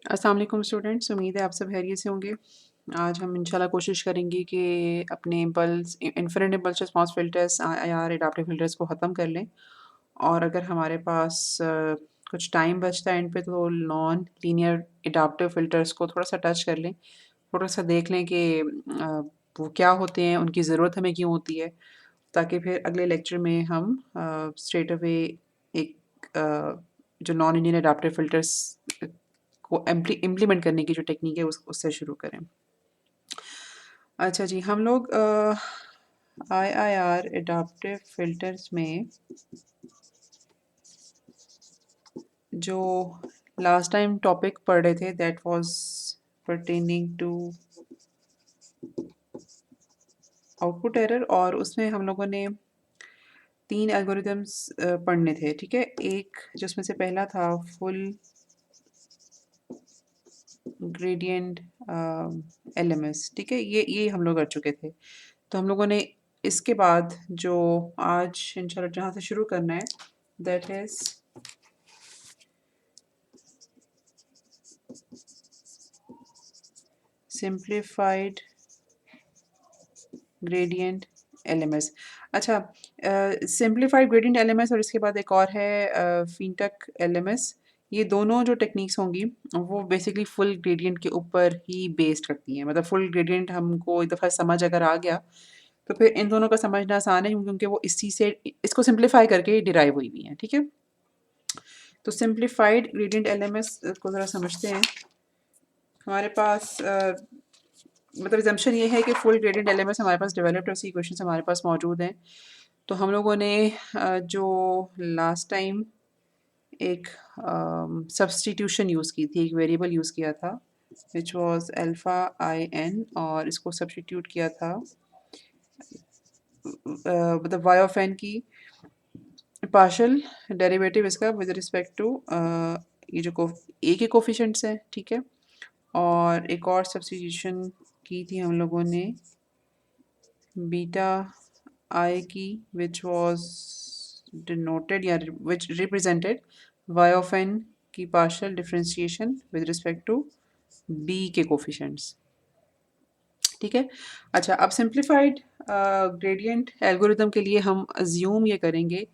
अस्सलाम वालेकुम स्टूडेंट्स, उम्मीद है आप सब खैरियत से होंगे। आज हम इंशाल्लाह कोशिश करेंगे कि अपने impulse infinite impulse response filters IR adaptive filters को ख़त्म कर लें। और अगर हमारे पास कुछ टाइम बचता है एंड पे तो नॉन लीनियर एडाप्टिव फ़िल्टर्स को थोड़ा-सा टच कर लें। थोड़ा-सा देख लें कि वो क्या होते हैं, उनकी ज़रूरत हमें क्यों होती है, ताकि फिर अगले लेक्चर में हम स्ट्रेट अवे एक जो नॉन लीनियर एडाप्टिव फ़िल्टर्स को इम्प्लीमेंट करने की जो टेक्निक है उससे शुरू करें। अच्छा जी, हम लोग आईआईआर एडाप्टिव फ़िल्टर्स में जो लास्ट टाइम टॉपिक पढ़ रहे थे that was pertaining to output error, और उसमें हम लोगों ने 3 एल्गोरिदम्स पढ़ने थे, ठीक है? एक जिसमें से पहला था फुल ग्रेडिएंट एलएमएस, ठीक है? ये हम लोग कर चुके थे। तो हम लोगों ने इसके बाद जो आज इंशाल्लाह जहाँ से शुरू करना है that is simplified gradient LMS. अच्छा, सिंप्लीफाइड ग्रेडिएंट एलएमएस और इसके बाद एक और है फिनटेक एलएमएस। ये दोनों जो टेक्निक्स होंगी वो बेसिकली फुल ग्रेडिएंट के ऊपर ही बेस्ड करती हैं। मतलब फुल ग्रेडिएंट हमको एक दफ़ा समझ अगर आ गया तो फिर इन दोनों का समझना आसान है, क्योंकि वो इसी से इसको सिंप्लीफाई करके डिराइव हुई हुई हैं, ठीक है? तो सिंप्लीफाइड ग्रेडिएंट एलएमएस को ज़रा समझते हैं। हमारे पास मतलब assumption ये है कि फुल ग्रेडिएंट एलएमएस हमारे पास डेवलप्ड और उसकी इक्वेशंस हमारे पास मौजूद हैं। तो हम लोगों ने जो लास्ट टाइम एक सब्स्टिट्यूशन यूज़ की थी, एक वेरिएबल यूज़ किया था which was alpha I N, और इसको सब्स्टिट्यूट किया था मतलब वाई ऑफ एन की पार्शियल डेरिवेटिव इसका विद रिस्पेक्ट टू ये जो ए के कोफिशिएंट्स हैं, ठीक है? और एक और सब्स्टिट्यूशन की थी हम लोगों ने बीटा आई की, विच वाज डिनोटेड या which represented Y of N की partial differentiation with respect to B के कोफिशिएंट्स, ठीक है? अच्छा, अब सिंप्लीफाइड ग्रेडिएंट एल्गोरिदम के लिए हम अज्यूम ये करेंगे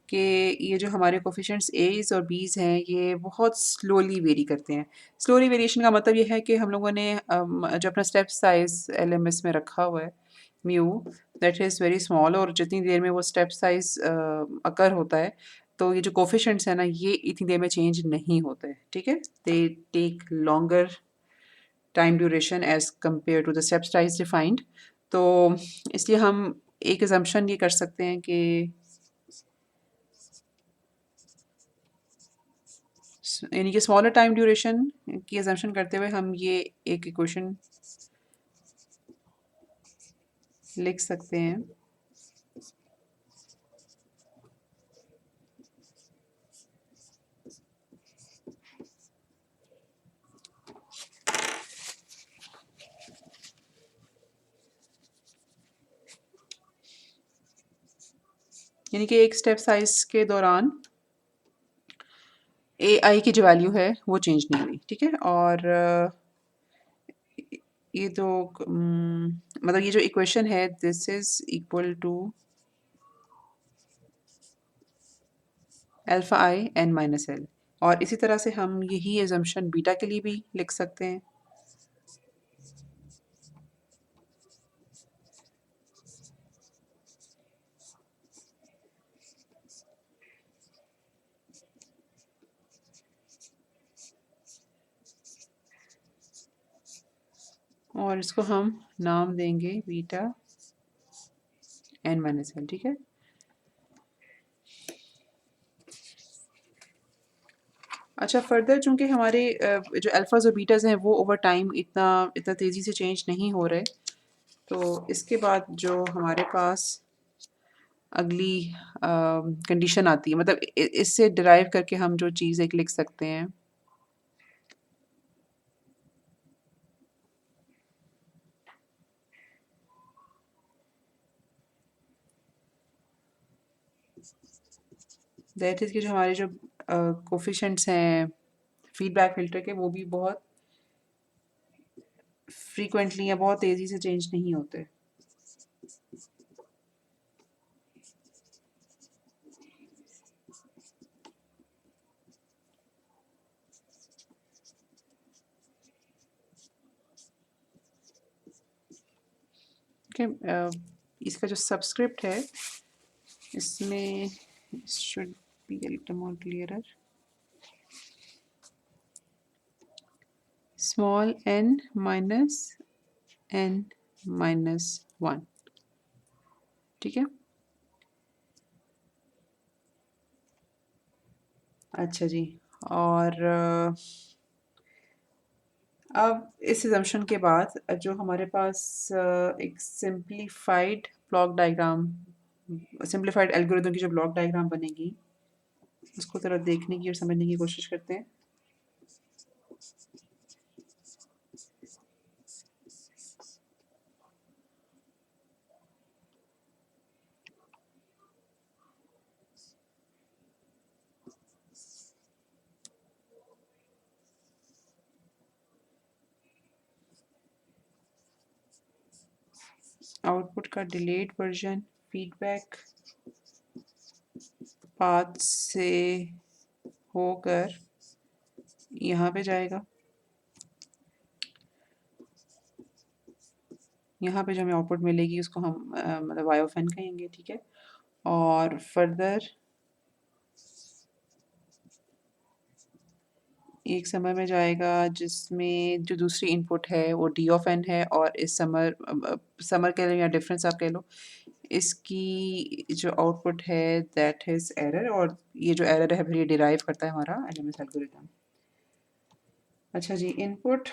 कि ये जो हमारे कोफिशिएंट्स एज़ और बीज़ हैं ये बहुत स्लोली वेरी करते हैं। स्लोली वेरिएशन का मतलब ये है कि हम लोगों ने जो अपना स्टेप साइज़ एलएमएस में रखा हुआ है mu, that is very small, और जितनी देर में वो स्टेप साइज़ अकर होता है तो ये जो कोफिशिएंट्स हैं ना ये इतनी देर में चेंज नहीं होते, ठीक है? They take longer time duration as compared to the step size defined. तो इसलिए हम एक असम्पशन ये कर सकते हैं कि यानी कि स्मॉलर टाइम ड्यूरेशन की असम्पशन करते हुए हम ये एक इक्वेशन लिख सकते हैं। यानी कि एक स्टेप साइज़ के दौरान ए आई की जो वैल्यू है वो चेंज नहीं हुई, ठीक है? और ये तो मतलब ये जो इक्वेशन है this is equal to alpha I N minus L, और इसी तरह से हम यही असम्पशन बीटा के लिए भी लिख सकते हैं। और इसको हम नाम देंगे बीटा एन माइनस एल, ठीक है? अच्छा, फर्दर चूँकि हमारे जो अल्फ़ाज़ और बीटाज़ हैं वो ओवर टाइम इतना इतना तेज़ी से चेंज नहीं हो रहे, तो इसके बाद जो हमारे पास अगली कंडीशन आती है, मतलब इससे डिराइव करके हम जो चीज़ एक लिख सकते हैं दैट इज़ कि जो हमारे जो कोफिशिएंट्स हैं फीडबैक फिल्टर के वो भी बहुत फ्रीक्वेंटली या बहुत तेज़ी से चेंज नहीं होते। ओके, इसका जो सबस्क्रिप्ट है इसमें should be a little more clearer. Small n minus n minus 1, ठीक है। अच्छा जी, और अब इस assumption के बाद जो हमारे पास एक simplified block diagram, simplified algorithm की जो ब्लॉक डायग्राम बनेगी उसको ज़रा देखने की और समझने की कोशिश करते हैं। आउटपुट का डिलेड वर्जन फीडबैक पाथ से होकर यहाँ पे जाएगा। यहाँ पे जो हमें आउटपुट मिलेगी उसको हम मतलब वाई ऑफ एन कहेंगे, ठीक है। और फर्दर एक समय में जाएगा जिसमें जो दूसरी इनपुट है वो डी ऑफ एन है, और इस समर कह लो या डिफरेंस आप कह लो, इसकी जो आउटपुट है दैट इज एरर, और ये जो एरर है फिर ये डिराइव करता है हमारा एलएमएस एल्गोरिथम। अच्छा जी, इनपुट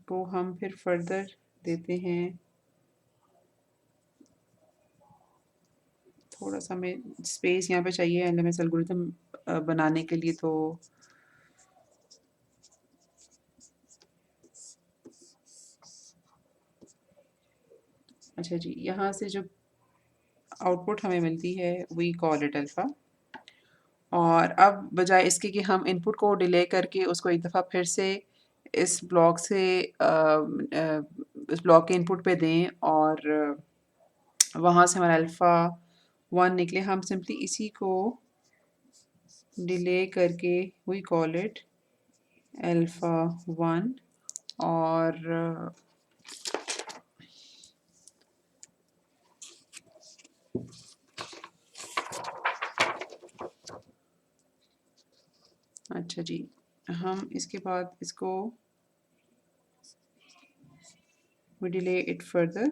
को हम फिर फर्दर देते हैं, थोड़ा सा हमें स्पेस यहाँ पे चाहिए एलएमएस एल्गोरिथम बनाने के लिए, तो अच्छा जी, यहाँ से जो आउटपुट हमें मिलती है वी कॉल इट अल्फ़ा। और अब बजाय इसके कि हम इनपुट को डिले करके उसको एक दफ़ा फिर से इस ब्लॉक से इस ब्लॉक के इनपुट पे दें और वहाँ से हमारा अल्फ़ा 1 निकले, हम सिंपली इसी को डिले करके वी कॉल इट अल्फ़ा 1। और अच्छा जी, हम इसके बाद इसको we delay it further,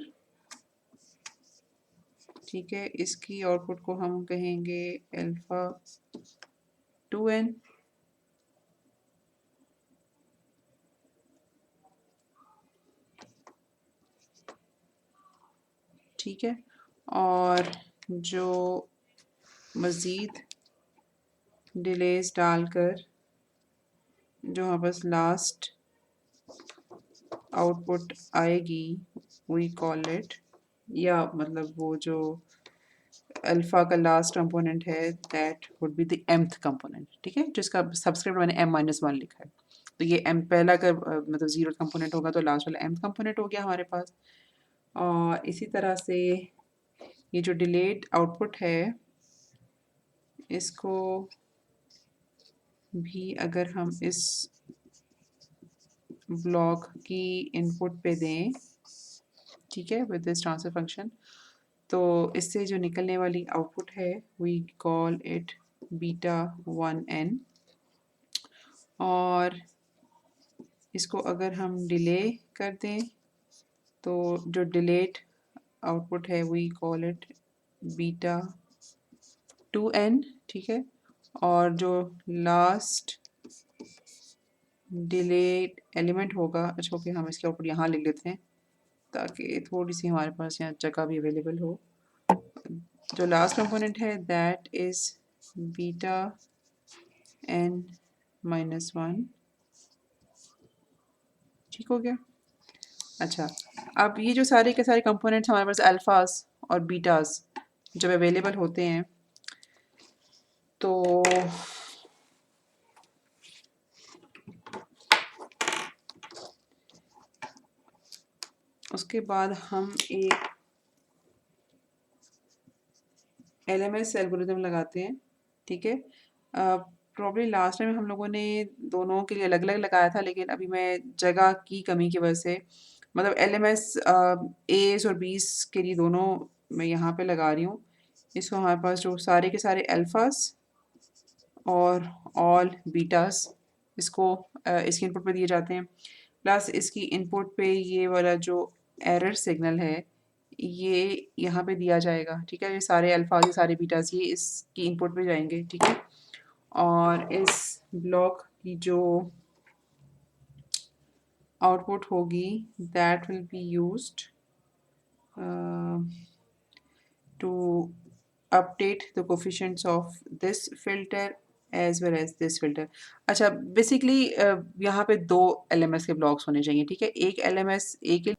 ठीक है। इसकी आउटपुट को हम कहेंगे अल्फ़ा 2n, ठीक है। और जो मज़ीद डिलेस डालकर जो हमारे पास लास्ट आउटपुट आएगी वी कॉल इट, या मतलब वो जो अल्फ़ा का लास्ट कंपोनेंट है that would be the mth component, ठीक है। जिसका सबस्क्रिप्ट मैंने m-1 लिखा है, तो ये m पहला का मतलब 0 कंपोनेंट होगा, तो लास्ट वाला mth कंपोनेंट हो गया हमारे पास। और इसी तरह से ये जो डिलेड आउटपुट है इसको भी अगर हम इस ब्लॉक की इनपुट पे दें, ठीक है, विद दिस ट्रांसफर फंक्शन, तो इससे जो निकलने वाली आउटपुट है we call it beta 1n। और इसको अगर हम डिले कर दें तो जो डिलेड आउटपुट है we call it beta 2n, ठीक है। और जो लास्ट डिलेड एलिमेंट होगा, अच्छा ओके, हम इसके आउटपुट यहाँ लिख लेते हैं ताकि थोड़ी सी हमारे पास यहाँ जगह भी अवेलेबल हो। जो लास्ट कंपोनेंट है दैट इज बीटा n-1, ठीक हो गया। अच्छा, अब ये जो सारे के सारे कंपोनेंट्स हमारे पास अल्फास और बीटास जब अवेलेबल होते हैं, तो उसके बाद हम एक LMS एल्गोरिदम लगाते हैं, ठीक है। प्रॉब्ली लास्ट टाइम हम लोगों ने दोनों के लिए अलग अलग लगाया था, लेकिन अभी मैं जगह की कमी की वजह से मतलब LMS A's और B's के लिए दोनों मैं यहाँ पे लगा रही हूँ। इसको हमारे पास जो सारे के सारे अल्फ़ास और ऑल बीटास इसको इसके इनपुट पे दिए जाते हैं, प्लस इसकी इनपुट पे ये वाला जो एरर सिग्नल है ये यहाँ पे दिया जाएगा, ठीक है। ये सारे अल्फाज ये सारे बीटास ये इसकी इनपुट पे जाएंगे, ठीक है। और इस ब्लॉक की जो आउटपुट होगी that will be used to update the coefficients of this filter as well as this filter। अच्छा, बेसिकली यहाँ पे दो LMS के ब्लॉक्स होने चाहिए, ठीक है। एक LMS A के,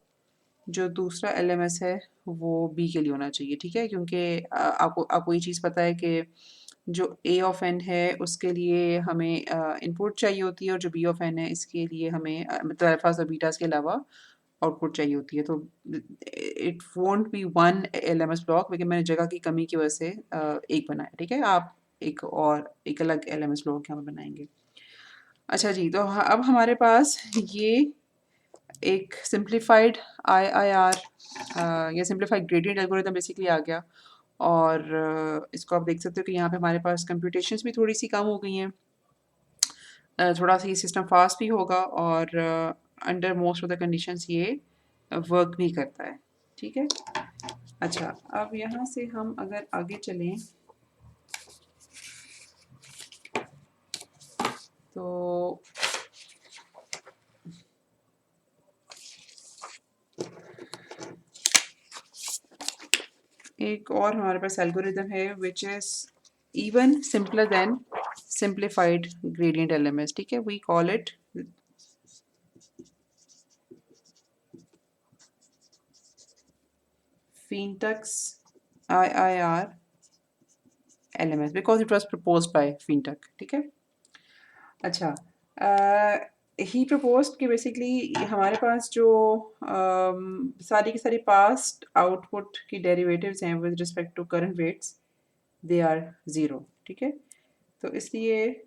जो दूसरा LMS है वो B के लिए होना चाहिए, ठीक है। क्योंकि आपको ये चीज़ पता है कि जो A ऑफ n है उसके लिए हमें इनपुट चाहिए होती है, और जो B ऑफ n है इसके लिए हमें मतलब अल्फाज और बीटास के अलावा आउटपुट चाहिए होती है। तो it won't be one LMS block, लेकिन मैंने जगह की कमी की वजह से एक बनाया, ठीक है। आप एक अलग LMS ब्लॉक यहाँ पर बनाएंगे। अच्छा जी, तो अब हमारे पास ये एक सिंप्लीफाइड IIR या सिंप्लीफाइड ग्रेडियंट एल्गोरिथम बेसिकली आ गया। और इसको आप देख सकते हो कि यहाँ पे हमारे पास कंप्यूटेशंस भी थोड़ी सी कम हो गई हैं, थोड़ा सा ये सिस्टम फास्ट भी होगा, और under most of the conditions ये वर्क भी करता है, ठीक है। अच्छा, अब यहाँ से हम अगर आगे चलें तो एक और हमारे पास एल्गोरिदम है which is even simpler than simplified gradient LMS, ठीक है। We call it Fintech's IIR LMS because it was proposed by Fintech, ठीक है। अच्छा, ही प्रपोज्ड कि बेसिकली हमारे पास जो सारी की सारी पास्ट आउटपुट की डेरिवेटिव्स हैं with respect to current weights they are zero, ठीक है। तो इसलिए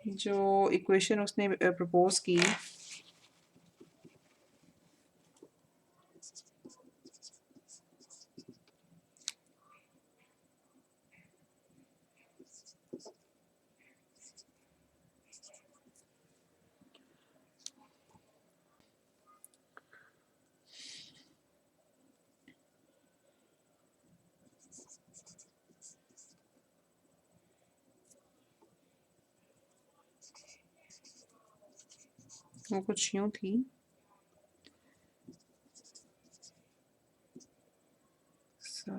जो इक्वेशन उसने प्रपोज की वो कुछ यूँ थी। So,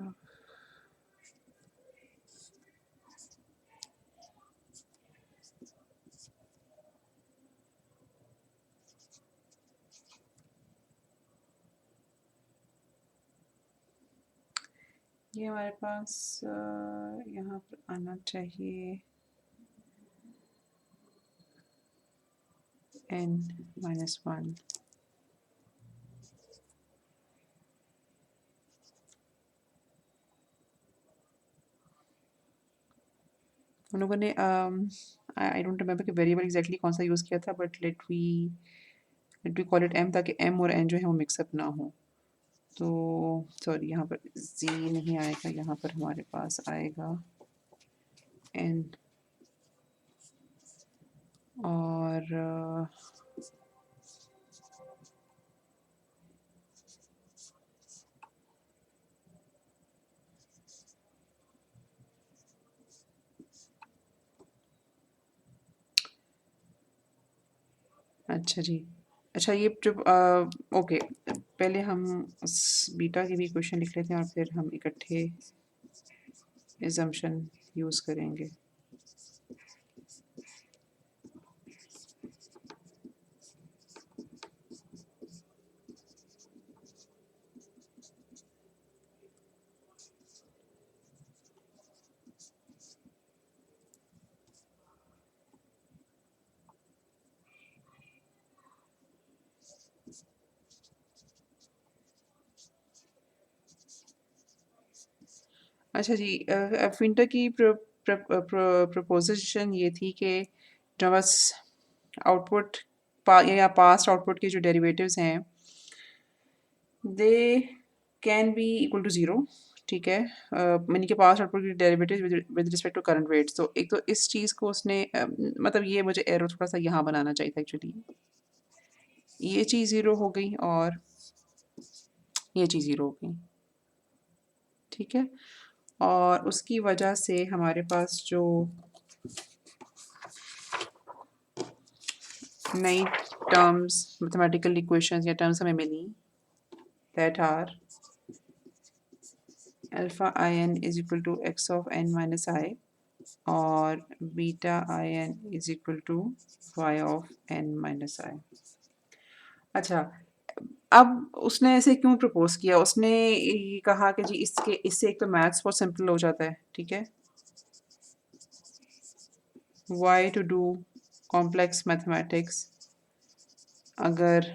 ये हमारे पास यहाँ पर आना चाहिए n-1। उन लोगों ने आई डोंट रिमेम्बर कि वेरिएबल एग्जैक्टली कौन सा यूज़ किया था, but let we call it m, ताकि m और n जो है वो मिक्सअप ना हो। तो सॉरी, यहाँ पर z नहीं आएगा, यहाँ पर हमारे पास आएगा n। और अच्छा जी, अच्छा ये जो ओके, पहले हम उस बीटा की भी क्वेश्चन लिख लेते हैं और फिर हम इकट्ठे एजम्पशन यूज़ करेंगे। अच्छा जी, फिंटर की प्रपोजिशन ये थी कि जो बस आउटपुट या पास्ट आउटपुट के जो डेरिवेटिव्स हैं they can be equal to zero. ठीक है, यानी कि पास्ट आउटपुट की derivative with respect to current weights. तो एक तो इस चीज़ को उसने मतलब ये मुझे एरो थोड़ा सा यहाँ बनाना चाहिए था एक्चुअली। ये चीज़ ज़ीरो हो गई और ये चीज़ ज़ीरो हो गई। ठीक है, और उसकी वजह से हमारे पास जो नई टर्म्स मैथमेटिकल इक्वेशंस या टर्म्स हमें मिली that are alpha I N is equal to X of N minus I और beta I N is equal to Y of N minus I. अच्छा, अब उसने ऐसे क्यों प्रपोज किया? उसने ये कहा कि जी इससे एक तो मैथ्स बहुत सिंपल हो जाता है। ठीक है, why to do complex mathematics अगर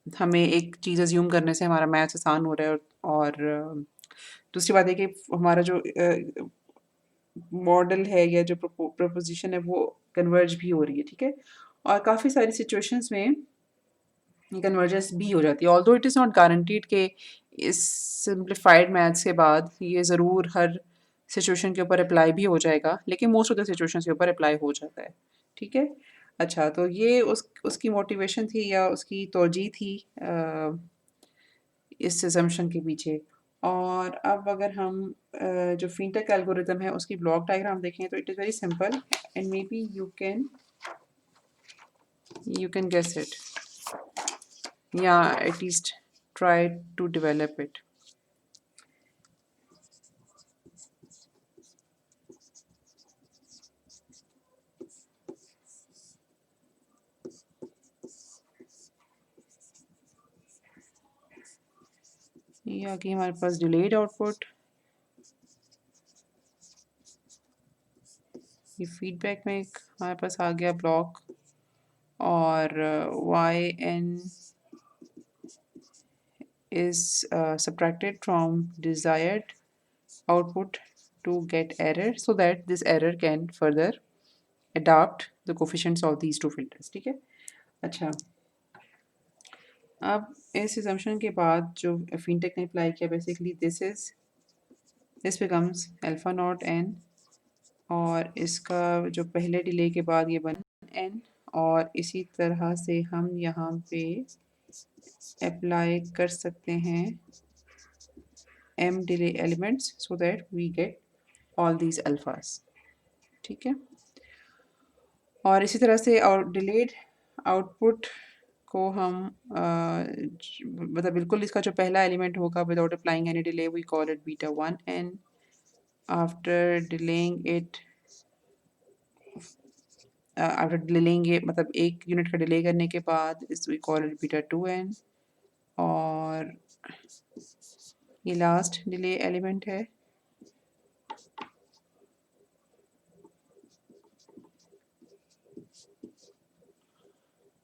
हमें एक चीज़ अज्यूम करने से हमारा मैथ्स आसान हो रहा है और दूसरी बात है कि हमारा जो मॉडल है या जो प्रपोजिशन है वो कन्वर्ज भी हो रही है। ठीक है, और काफ़ी सारी सिचुएशंस में ये कन्वर्जेंस भी हो जाती है, although it is not guaranteed कि इस सिंप्लीफाइड मैथ्स के बाद ये ज़रूर हर सिचुएशन के ऊपर अप्लाई भी हो जाएगा, लेकिन मोस्ट ऑफ द सिचुएशन के ऊपर अप्लाई हो जाता है। ठीक है, अच्छा तो ये उसकी मोटिवेशन थी या उसकी तोजी थी इस assumption के पीछे। और अब अगर हम जो फिनटेक एल्गोरिथम है उसकी ब्लॉक डायग्राम देखें तो it is very simple and may be you can guess it, या at least try to develop it. ये आ गई हमारे पास डिलेड आउटपुट, ये फीडबैक में एक हमारे पास आ गया ब्लॉक और Y N is subtracted from desired output to get error so that this error can further adapt the coefficients of these two filters. ठीक है, अच्छा अब इस assumption के बाद जो फिनटेक ने अप्लाई किया basically this becomes alpha not an और इसका जो पहले डिले के बाद ये बन एन और इसी तरह से हम यहाँ पे अप्लाई कर सकते हैं m delay elements so that we get all these alphas. ठीक है, और इसी तरह से और डिलेड आउटपुट को हम मतलब बिल्कुल इसका जो पहला एलिमेंट होगा without applying any delay we call it beta one N, after delaying it after delaying ये मतलब एक यूनिट का डिले करने के बाद इस we call it beta two N और ये लास्ट डिले एलिमेंट है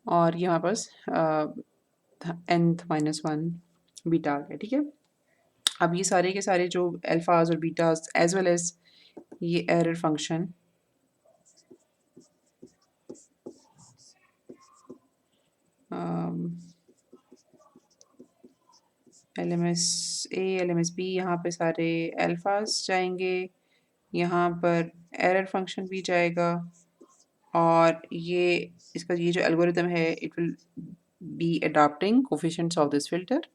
और ये हमारे पास nth माइनस वन बीटा आ गया। ठीक है, अब ये सारे के सारे जो अल्फाज और बीटाज एज वेल एज ये error function LMS A LMS B यहाँ पे सारे अल्फाज जाएंगे, यहाँ पर एरर फंक्शन भी जाएगा और ये इसका ये जो एल्गोरिथम है it will be adopting coefficients of this filter.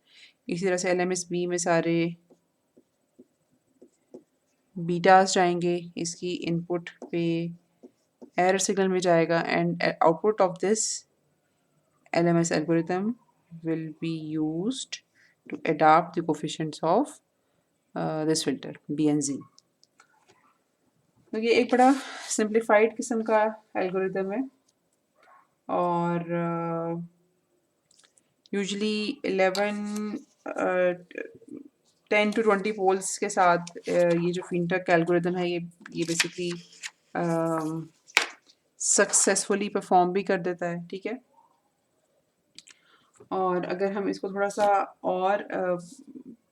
इसी तरह से LMS B में सारे बीटास जाएंगे, इसकी इनपुट पे एरर सिग्नल में जाएगा and output of this LMS algorithm will be used to adapt the coefficients of this filter B and Z. तो ये एक बड़ा सिंप्लीफाइड किस्म का एल्गोरिथम है और यूजली 10 to 20 पोल्स के साथ ये जो फिनटेक एल्गोरिथम है ये बेसिकली सक्सेसफुली परफॉर्म भी कर देता है। ठीक है, और अगर हम इसको थोड़ा सा और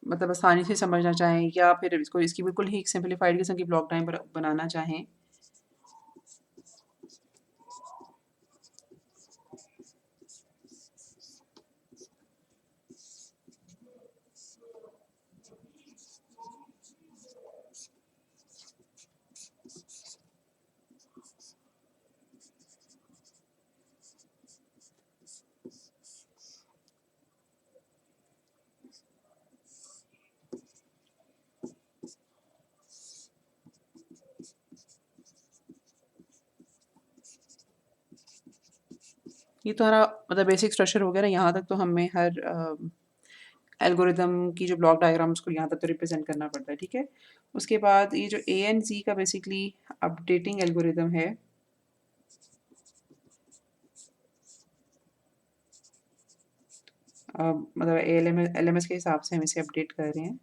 मतलब आसानी से समझना चाहें या फिर इसको इसकी बिल्कुल ही एक सिंप्लीफाइड किस्म की ब्लॉक डायग्राम बनाना चाहें। ये तो हमारा मतलब बेसिक स्ट्रक्चर हो गया ना, यहाँ तक तो हमें हर एल्गोरिदम की जो ब्लॉक डायग्राम उसको यहाँ तक तो रिप्रेजेंट करना पड़ता है, ठीक है। उसके बाद ये जो ए एंड ज़ी का बेसिकली अपडेटिंग एल्गोरिदम है, मतलब एल एम एस के हिसाब से हम इसे अपडेट कर रहे हैं।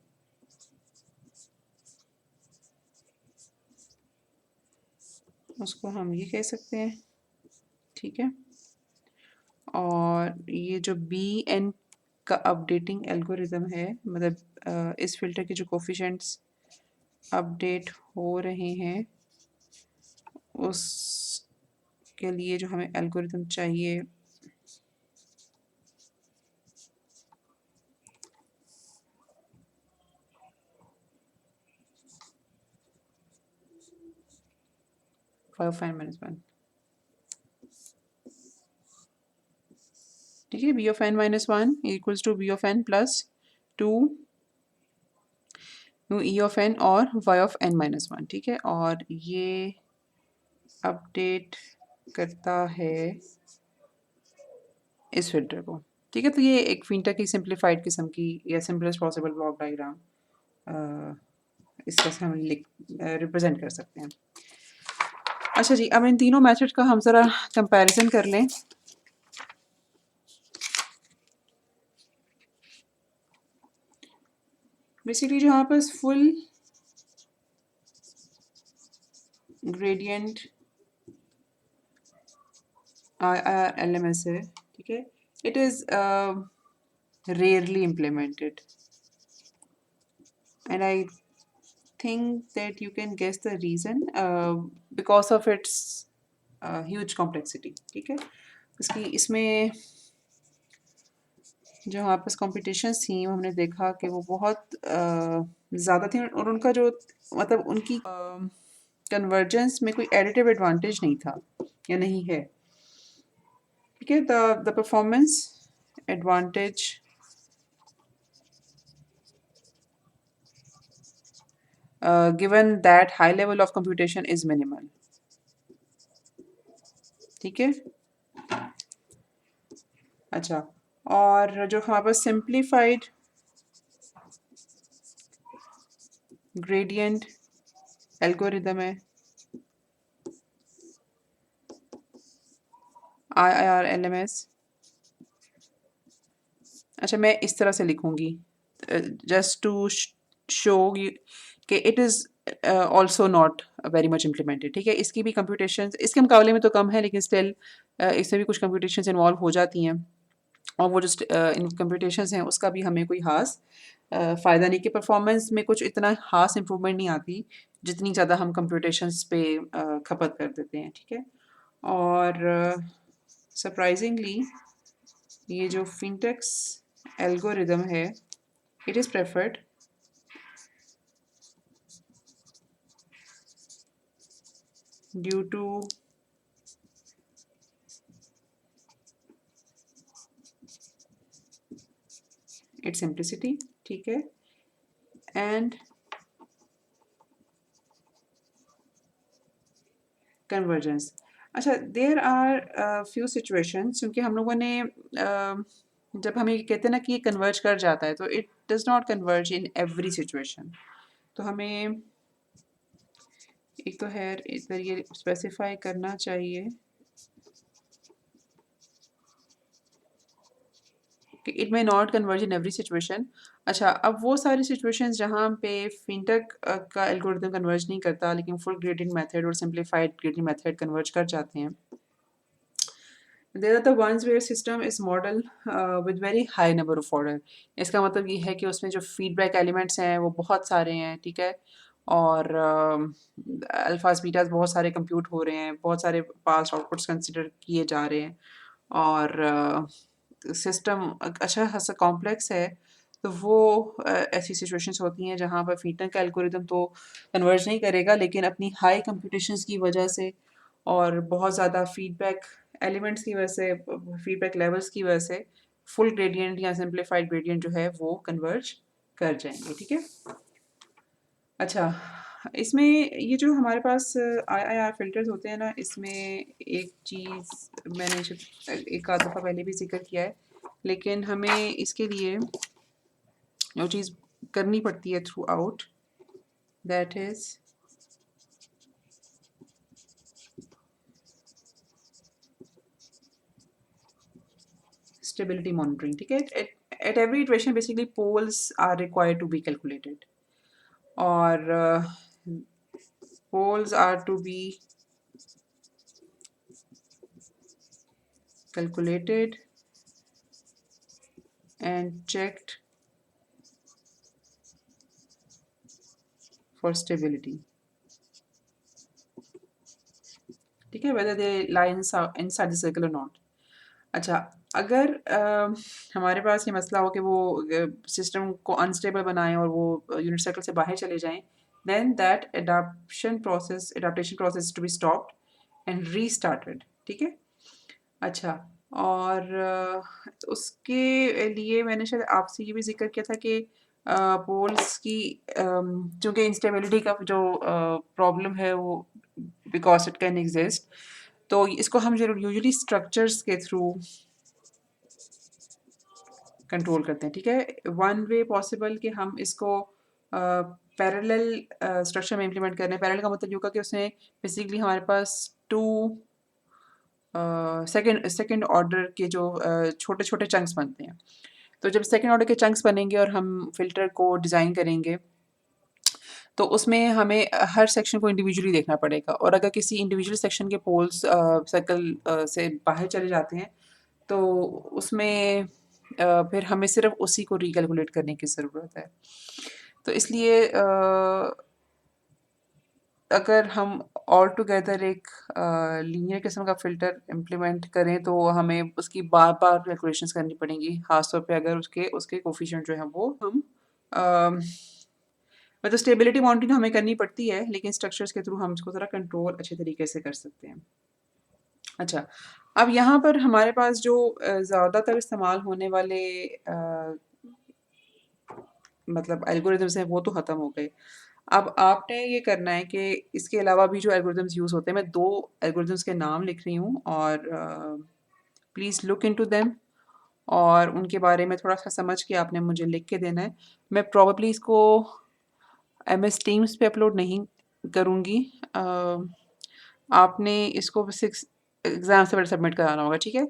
उसको हम ये कह सकते हैं, ठीक है। और ये जो बी एन का अपडेटिंग एल्गोरिदम है, मतलब इस फिल्टर के जो कोफिशेंट्स अपडेट हो रहे हैं उसके लिए जो हमें एल्गोरिदम चाहिए, -1, ठीक है। B of N -1 equals to B of N plus 2 E of N और वाई ऑफ n-1, ठीक है। और ये अपडेट करता है इस फिल्टर को, ठीक है। तो ये एक फिल्टर की सिंप्लीफाइड किस्म की या सिंपलेस्ट पॉसिबल ब्लॉक डायग्राम इस तरह से हम लिख रिप्रेजेंट कर सकते हैं। अच्छा जी, अब इन तीनों मेथड का हम ज़रा कंपैरिजन कर लें। बेसिकली जो यहाँ पर फुल ग्रेडियंट LMS है, ठीक है, it is rarely implemented, and I think that you can guess the reason, because of its huge complexity, ठीक है। इसकी इसमें जो हमारे पास कॉम्पिटिशन्स थी वो हमने देखा कि वो बहुत ज़्यादा थी, और उनका जो मतलब उनकी कन्वर्जेंस में कोई एडिटिव एडवांटेज नहीं था या नहीं है, ठीक है। The performance advantage given that high level of computation is minimal, ठीक है। अच्छा, और जो हमारे पास सिंप्लीफाइड ग्रेडियंट एल्गोरिदम है, IIRLMS, अच्छा मैं इस तरह से लिखूंगी जस्ट टू शो कि it is also not very much implemented, ठीक है। इसकी भी कंप्यूटेशन इसके मुकाबले में तो कम है, लेकिन स्टिल इसमें भी कुछ कंप्यूटेशन इन्वॉल्व हो जाती हैं, और वो जो इन कंप्यूटेशंस हैं उसका भी हमें कोई ख़ास फ़ायदा नहीं, कि परफॉर्मेंस में कुछ इतना ख़ास इम्प्रूवमेंट नहीं आती जितनी ज़्यादा हम कंप्यूटेशंस पे खपत कर देते हैं, ठीक है। और सरप्राइजिंगली ये जो फिनटेक्स एल्गोरिदम है, it is preferred due to its simplicity, ठीक है, एंड कन्वर्जेंस। अच्छा, देयर आर फ्यू सिचुएशंस, क्योंकि हम लोगों ने जब हम ये कहते हैं ना कि ये कन्वर्ज कर जाता है, तो it does not converge in every situation. तो हमें एक तो है इधर ये स्पेसिफाई करना चाहिए कि it may not converge in every situation. अच्छा, अब वो सारी सिचुएशंस जहाँ पे फिनटेक का एल्गोरिथम कन्वर्ज नहीं करता, लेकिन फुल ग्रेडिंग मेथड और सिंप्लीफाइड ग्रेडिंग मेथड कन्वर्ज कर जाते हैं, There are the ones where system is model with very high number of order. इसका मतलब ये है कि उसमें जो फीडबैक एलिमेंट्स हैं वो बहुत सारे हैं, ठीक है, और अल्फाज बीटाज बहुत सारे कंप्यूट हो रहे हैं, बहुत सारे पास आउटपुट्स कंसिडर किए जा रहे हैं, और सिस्टम अच्छा खासा कॉम्प्लेक्स है। तो वो ऐसी सिचुएशंस होती हैं जहाँ पर फीटन का एल्गोरिदम तो कन्वर्ज नहीं करेगा, लेकिन अपनी हाई कंप्यूटेशंस की वजह से और बहुत ज़्यादा फीडबैक एलिमेंट्स की वजह से, फीडबैक लेवल्स की वजह से फुल ग्रेडियंट या सिंप्लीफाइड ग्रेडियंट जो है वो कन्वर्ज कर जाएंगे, ठीक है। अच्छा, इसमें ये जो हमारे पास आई आई आर फिल्टर्स होते हैं ना, इसमें एक चीज़ मैंने एक आध दफ़ा पहले भी जिक्र किया है, लेकिन हमें इसके लिए जो चीज़ करनी पड़ती है through out, that is stability monitoring, ठीक है। At every iteration basically poles are required to be calculated, और poles are to be calculated and checked for stability, ठीक है, whether they lie inside the circle or not। अच्छा, अगर हमारे पास ये मसला हो कि वो सिस्टम को अनस्टेबल बनाएं और वो यूनिट सर्कल से बाहर चले जाएं, then that adaptation process to be stopped and restarted, ठीक है। अच्छा, और उसके लिए मैंने शायद आपसे ये भी जिक्र किया था कि पोल्स की चूँकि इंस्टेबिलिटी का जो प्रॉब्लम है वो बिकॉज इट कैन एग्जिस्ट, तो इसको हम यूजुअली स्ट्रक्चर्स के थ्रू कंट्रोल करते हैं, ठीक है। वन वे पॉसिबल कि हम इसको पैरेलल स्ट्रक्चर में इम्प्लीमेंट कर रहे हैं। पैरेलल का मतलब ये होगा कि उसमें बेसिकली हमारे पास टू सेकंड ऑर्डर के जो छोटे छोटे चंक्स बनते हैं। तो जब सेकंड ऑर्डर के चंक्स बनेंगे और हम फ़िल्टर को डिज़ाइन करेंगे, तो उसमें हमें हर सेक्शन को इंडिविजुअली देखना पड़ेगा, और अगर किसी इंडिविजुअल सेक्शन के पोल्स सर्कल से बाहर चले जाते हैं, तो उसमें फिर हमें सिर्फ उसी को रिकैलकुलेट करने की ज़रूरत है। तो इसलिए अगर हम ऑल टुगेदर एक लीनियर किस्म का फ़िल्टर इम्प्लीमेंट करें, तो हमें उसकी बार-बार कैलकुलेशंस करनी पड़ेंगी, ख़ास तौर पे अगर उसके कोएफ़िशिएंट जो हैं वो हम मतलब स्टेबिलिटी मॉनिटरिंग हमें करनी पड़ती है, लेकिन स्ट्रक्चर्स के थ्रू हम इसको ज़रा कंट्रोल अच्छे तरीके से कर सकते हैं। अच्छा, अब यहाँ पर हमारे पास जो ज़्यादातर इस्तेमाल होने वाले मतलब एल्गोरिदम्स हैं वो तो ख़त्म हो गए। अब आपने ये करना है कि इसके अलावा भी जो एल्गोरिदम्स यूज़ होते हैं, मैं 2 एल्गोरिदम्स के नाम लिख रही हूँ, और प्लीज़ लुक इनटू देम, और उनके बारे में थोड़ा-सा समझ के आपने मुझे लिख के देना है। मैं प्रोबेबली इसको एमएस टीम्स पे अपलोड नहीं करूँगी। आपने इसको 6 एग्ज़ाम से पहले सबमिट कराना होगा, ठीक है?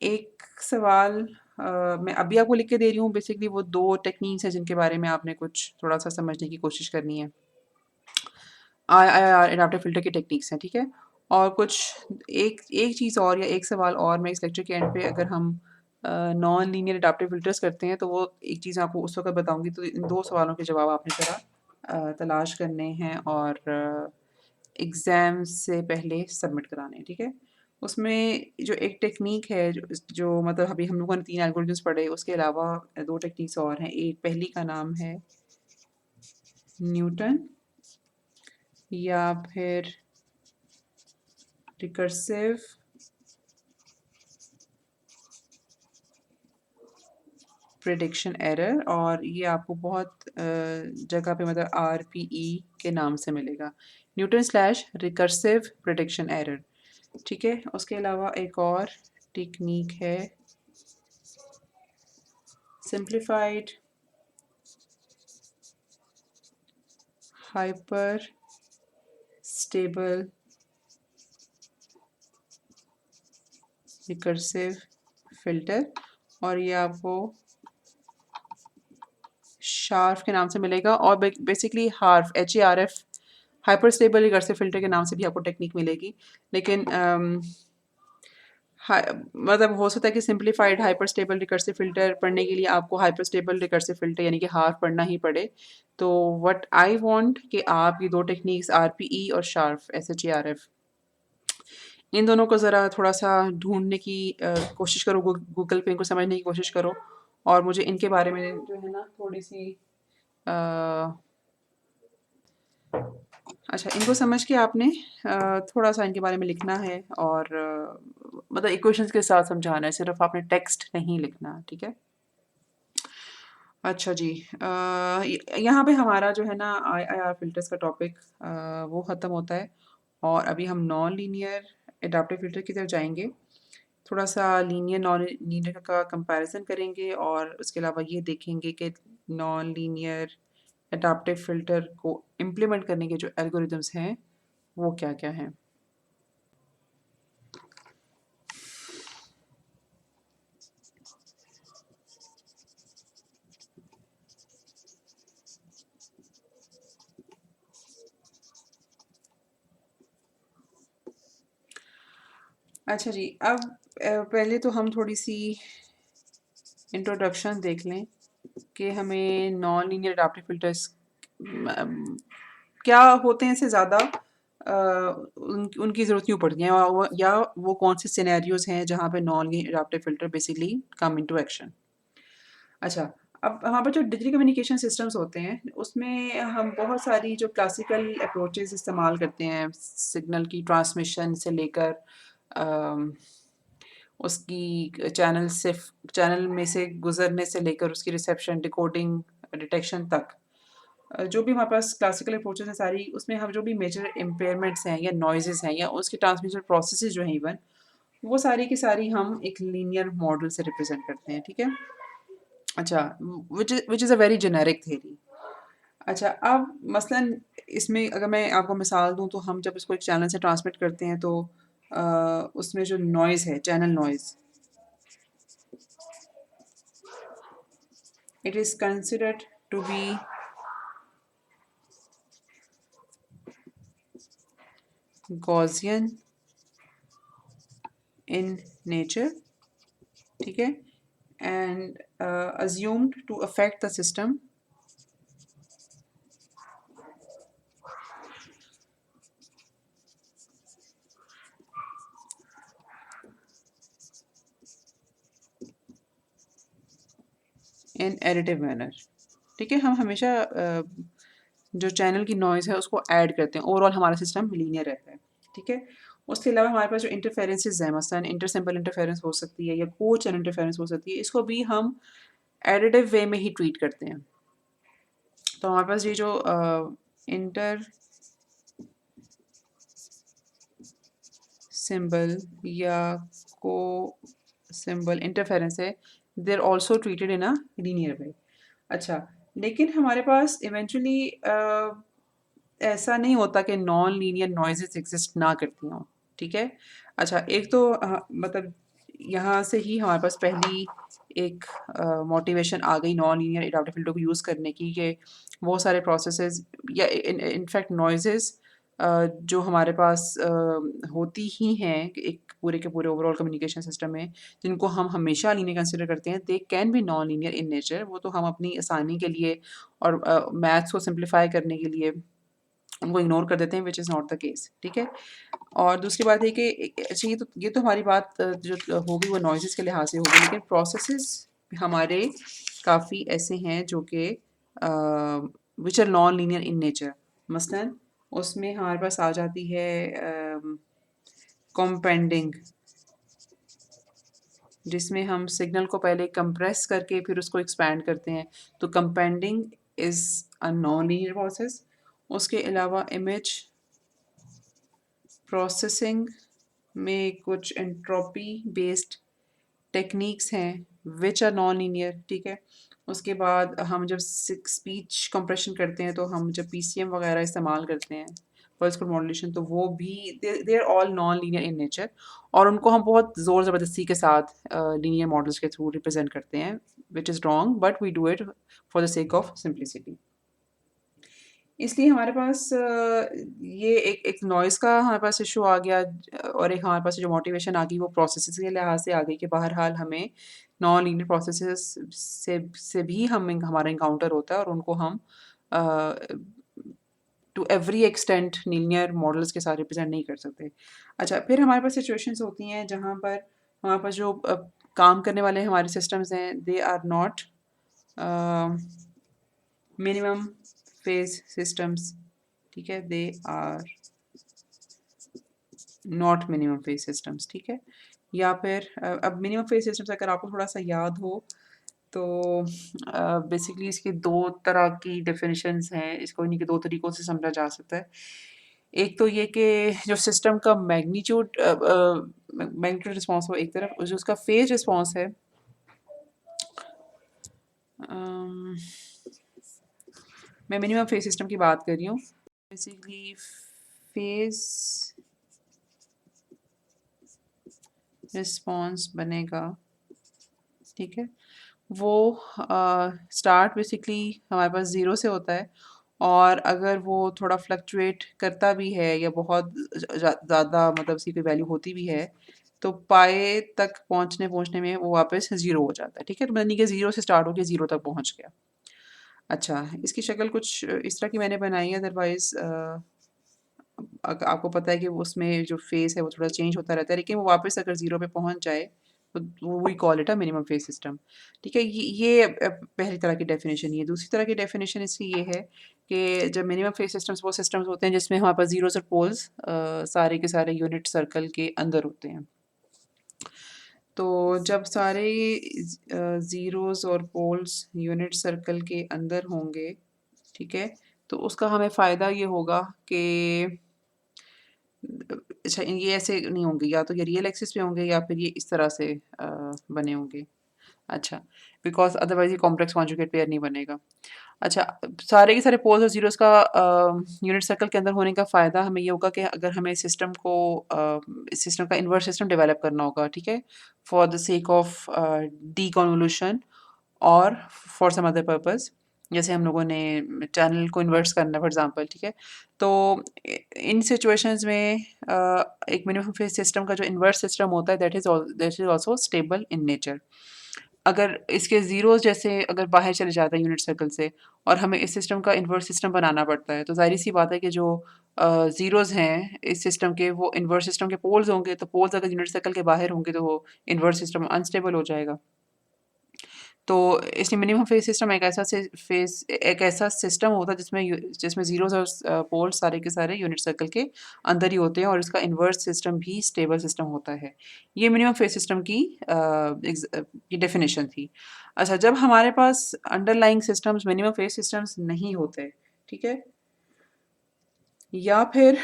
एक सवाल मैं अभी आपको लिख के दे रही हूँ, बेसिकली वो 2 टेक्नीक्स हैं जिनके बारे में आपने कुछ थोड़ा-सा समझने की कोशिश करनी है। आईआईआर एडाप्टिव फ़िल्टर की टेक्नीक्स हैं, ठीक है? और कुछ एक एक चीज़ और या एक सवाल और मैं इस लेक्चर के एंड पे, अगर हम नॉन लीनियर एडाप्टिव फ़िल्टर्स करते हैं, तो वो एक चीज़ आपको उस वक़्त बताऊँगी। तो इन 2 सवालों के जवाब आपने ज़रा तलाश करने हैं और एग्ज़ाम से पहले सबमिट कराने हैं, ठीक है? उसमें जो एक टेक्नीक है जो मतलब अभी हम लोगों ने 3 एल्गोरिथम्स पढ़े, उसके अलावा 2 टेक्नीक्स और हैं। एक पहली का नाम है न्यूटन, या फिर रिकर्सिव प्रेडिक्शन एरर, और ये आपको बहुत जगह पे मतलब आरपीई के नाम से मिलेगा, Newton slash recursive prediction error, ठीक है। उसके अलावा एक और टेक्निक है simplified hyper stable recursive filter, और ये आपको शार्फ के नाम से मिलेगा, और basically half HARF hyper stable recursive filter के नाम से भी आपको टेक्निक मिलेगी। लेकिन मतलब हो सकता है कि simplified hyper stable recursive filter पढ़ने के लिए आपको हाइपर स्टेबल रिकर्सिव फिल्टर यानी कि हाफ पढ़ना ही पड़े। तो व्हाट आई वांट कि आप ये दो टेक्निक्स आरपीई और शार्प एसएचईआरएफ इन दोनों को ज़रा थोड़ा-सा ढूँढने की कोशिश करो, गूगल पे इनको समझने की कोशिश करो और मुझे इनके बारे में जो है ना थोड़ी-सी अ, अच्छा इनको समझ के आपने थोड़ा-सा इनके बारे में लिखना है और मतलब इक्वेशंस के साथ समझाना है, सिर्फ़ आपने टेक्स्ट नहीं लिखना, ठीक है? अच्छा जी यहाँ पे हमारा जो है ना आईआईआर फिल्टर्स का टॉपिक वो ख़त्म होता है और अभी हम नॉन लीनियर एडाप्टिव फिल्टर की तरफ जाएंगे। थोड़ा सा लीनियर नॉन लीनियर का कंपैरिजन करेंगे और उसके अलावा ये देखेंगे कि नॉन लीनियर एडाप्टिव फिल्टर को इम्प्लीमेंट करने के जो एल्गोरिदम्स हैं वो क्या क्या हैं। अच्छा जी अब पहले तो हम थोड़ी सी इंट्रोडक्शन देख लें कि हमें नॉन लीनियर एडाप्टिव फिल्टर्स क्या होते हैं, इससे ज़्यादा उनकी ज़रूरत क्यों पड़ती है या वो कौन से सिनेरियोज हैं जहाँ पे non linear adaptive filter basically come into action. अच्छा अब हमारे पास जो डिजिटल कम्युनिकेशन सिस्टम्स होते हैं उसमें हम बहुत सारी जो क्लासिकल अप्रोचेस इस्तेमाल करते हैं सिग्नल की ट्रांसमिशन से लेकर अम, उसकी चैनल में से गुजरने से लेकर उसकी रिसेप्शन डिकोडिंग डिटेक्शन तक जो भी हमारे पास क्लासिकल अप्रोचेस हैं सारी उसमें हम जो भी मेजर इम्पेयरमेंट्स हैं या नॉइजेस हैं या उसकी ट्रांसमिशन प्रोसेसेस जो हैं इवन वो सारी की सारी हम एक लीनियर मॉडल से रिप्रेजेंट करते हैं, ठीक है। अच्छा which is a very generic theory. अच्छा अब मसलन इसमें अगर मैं आपको मिसाल दूं तो हम जब इसको एक चैनल से ट्रांसमिट करते हैं तो उसमें जो नॉइज़ है channel noise it is considered to be Gaussian in nature, ठीक है, and assumed to affect the system in additive manner। ठीक है, हम हमेशा जो चैनल की नॉइज़ है उसको ऐड करते हैं, ओवरऑल हमारा सिस्टम लीनियर रहता है, ठीक है। उसके अलावा हमारे पास जो इंटरफेरेंसेस हैं मसलन इंटर सिंपल इंटरफेरेंस हो सकती है या को चैनल इंटरफेरेंस हो सकती है, इसको भी हम एडिटिव वे में ही ट्रीट करते हैं। तो हमारे पास ये जो इंटर सिंबल या को सिंबल इंटरफेरेंस है they are also treated in a linear way. अच्छा लेकिन हमारे पास इवेंचुअली ऐसा नहीं होता कि नॉन लीनियर नॉइजेस एग्जिस्ट ना करती हों, ठीक है। अच्छा एक तो मतलब यहाँ से ही हमारे पास पहली एक मोटिवेशन आ गई नॉन लीनियर एडाप्टिव फिल्टर को यूज़ करने की कि बहुत सारे प्रोसेसेस या इनफैक्ट नॉइजेस जो हमारे पास होती ही हैं एक पूरे के पूरे ओवरऑल कम्युनिकेशन सिस्टम में जिनको हम हमेशा लीनियर कंसिडर करते हैं they can B non linear in nature. वो तो हम अपनी आसानी के लिए और मैथ्स को सिंप्लीफाई करने के लिए उनको इग्नोर कर देते हैं which is not the case, ठीक है। और दूसरी बात है कि अच्छा ये तो हमारी बात जो होगी वो नॉइज़ेस के लिहाज से होगी, लेकिन प्रोसेसेस हमारे काफ़ी ऐसे हैं जो कि which are non linear in nature. मसलन उसमें हमारे पास आ जाती है कॉम्पेंडिंग, जिसमें हम सिग्नल को पहले कंप्रेस करके फिर उसको एक्सपैंड करते हैं, तो companding is a non linear process. उसके अलावा इमेज प्रोसेसिंग में कुछ एंट्रोपी बेस्ड टेक्निक्स हैं विच आर नॉन लीनियर, ठीक है। उसके बाद हम जब स्पीच कंप्रेशन करते हैं तो हम जब पीसीएम वगैरह इस्तेमाल करते हैं वॉइस कोड मॉड्यूलेशन तो वो भी they are all non linear in nature और उनको हम बहुत ज़ोर ज़बरदस्ती के साथ लीनियर मॉडल्स के थ्रू रिप्रेजेंट करते हैं which is wrong but we do it for the sake of simplicity. इसलिए हमारे पास ये एक एक नॉइज़ का हमारे पास इशू आ गया, और एक हमारे पास जो मोटिवेशन आ गई वो प्रोसेसेस के लिहाज से आ गई कि बहरहाल हमें नॉन लीनियर प्रोसेसेस से भी हमारा इनकाउंटर होता है, और उनको हम to every extent linear models के साथ रिप्रेजेंट नहीं कर सकते। अच्छा, फिर हमारे पास सिचुएशंस होती हैं जहाँ पर हमारे पास जो काम करने वाले हमारे सिस्टम्स हैं, they are not minimum phase systems, ठीक है, they are not minimum phase systems, ठीक है। या फिर अब मिनिमम फेज सिस्टम्स अगर आपको थोड़ा सा याद हो तो बेसिकली इसकी दो तरह की डेफिनेशंस हैं, इसको इन्हीं के दो तरीक़ों से समझा जा सकता है। एक तो ये कि जो सिस्टम का मैग्नीट्यूड रिस्पॉन्स हो एक तरफ, और जो उसका फेज रिस्पॉन्स है, अम, मैं मिनिमम फेज सिस्टम की बात कर रही हूँ। बेसिकली फेज रिस्पॉन्स बनेगा, ठीक है, वो स्टार्ट बेसिकली हमारे पास ज़ीरो से होता है, और अगर वो थोड़ा फ्लक्चुएट करता भी है या बहुत ज़्यादा मतलब उसकी कोई वैल्यू होती भी है, तो पाए तक पहुँचने पहुँचने में वो वापस ज़ीरो हो जाता है, ठीक है। तो यानी कि ज़ीरो से स्टार्ट होके ज़ीरो तक पहुँच गया। अच्छा, इसकी शक्ल कुछ इस तरह की मैंने बनाई है, अदरवाइज़ आपको पता है कि उसमें जो फेस है वो थोड़ा चेंज होता रहता है, लेकिन वो वापस अगर ज़ीरो पे पहुँच जाए तो we call it a minimum phase system, ठीक है। ये पहली तरह की डेफिनेशन ये। दूसरी तरह की डेफिनेशन इसकी ये है कि जब मिनिमम फेज सिस्टम्स वो सिस्टम्स होते हैं जिसमें हमारे पास ज़ीरोज़ और पोल्स सारे के सारे यूनिट सर्कल के अंदर होते हैं। तो जब सारे ज़ीरोज़ और पोल्स यूनिट सर्कल के अंदर होंगे, ठीक है, तो उसका हमें फ़ायदा ये होगा कि अच्छा, ये ऐसे नहीं होंगे, या तो ये रियल एक्सिस पे होंगे या फिर ये इस तरह से बने होंगे। अच्छा, बिकॉज़ अदरवाइज़ ये कॉम्प्लेक्स कॉन्जुगेट पेयर नहीं बनेगा। अच्छा, सारे के सारे पोल्स और ज़ीरोज़ का यूनिट सर्कल के अंदर होने का फ़ायदा हमें ये होगा कि अगर हमें सिस्टम को इस सिस्टम का इन्वर्स सिस्टम डेवलप करना होगा, ठीक है, फॉर द सेक ऑफ डीकन्वोल्यूशन और फॉर सम अदर पर्पस, जैसे हम लोगों ने चैनल को इन्वर्स करना है फॉर एग्जांपल, ठीक है। तो इन सिचुएशंस में एक मिनिमम फेज सिस्टम का जो इन्वर्स सिस्टम होता है that is also stable in nature. अगर इसके ज़ीरोज़ जैसे अगर बाहर चले जाते हैं यूनिट सर्कल से, और हमें इस सिस्टम का इन्वर्स सिस्टम बनाना पड़ता है, तो ज़ाहिर-सी बात है कि जो ज़ीरोज़ हैं इस सिस्टम के, वो इन्वर्स सिस्टम के पोल्स होंगे, तो पोल्स अगर यूनिट सर्कल के बाहर होंगे तो वो इन्वर्स सिस्टम अनस्टेबल हो जाएगा। तो इसलिए मिनिमम फेज सिस्टम एक ऐसा सिस्टम होता है जिसमें ज़ीरोज़ और पोल्स सारे के सारे यूनिट सर्कल के अंदर ही होते हैं, और इसका इन्वर्स सिस्टम भी स्टेबल सिस्टम होता है। ये मिनिमम फेज सिस्टम की डेफिनेशन थी। अच्छा, जब हमारे पास underlying systems minimum phase systems नहीं होते, ठीक है, या फिर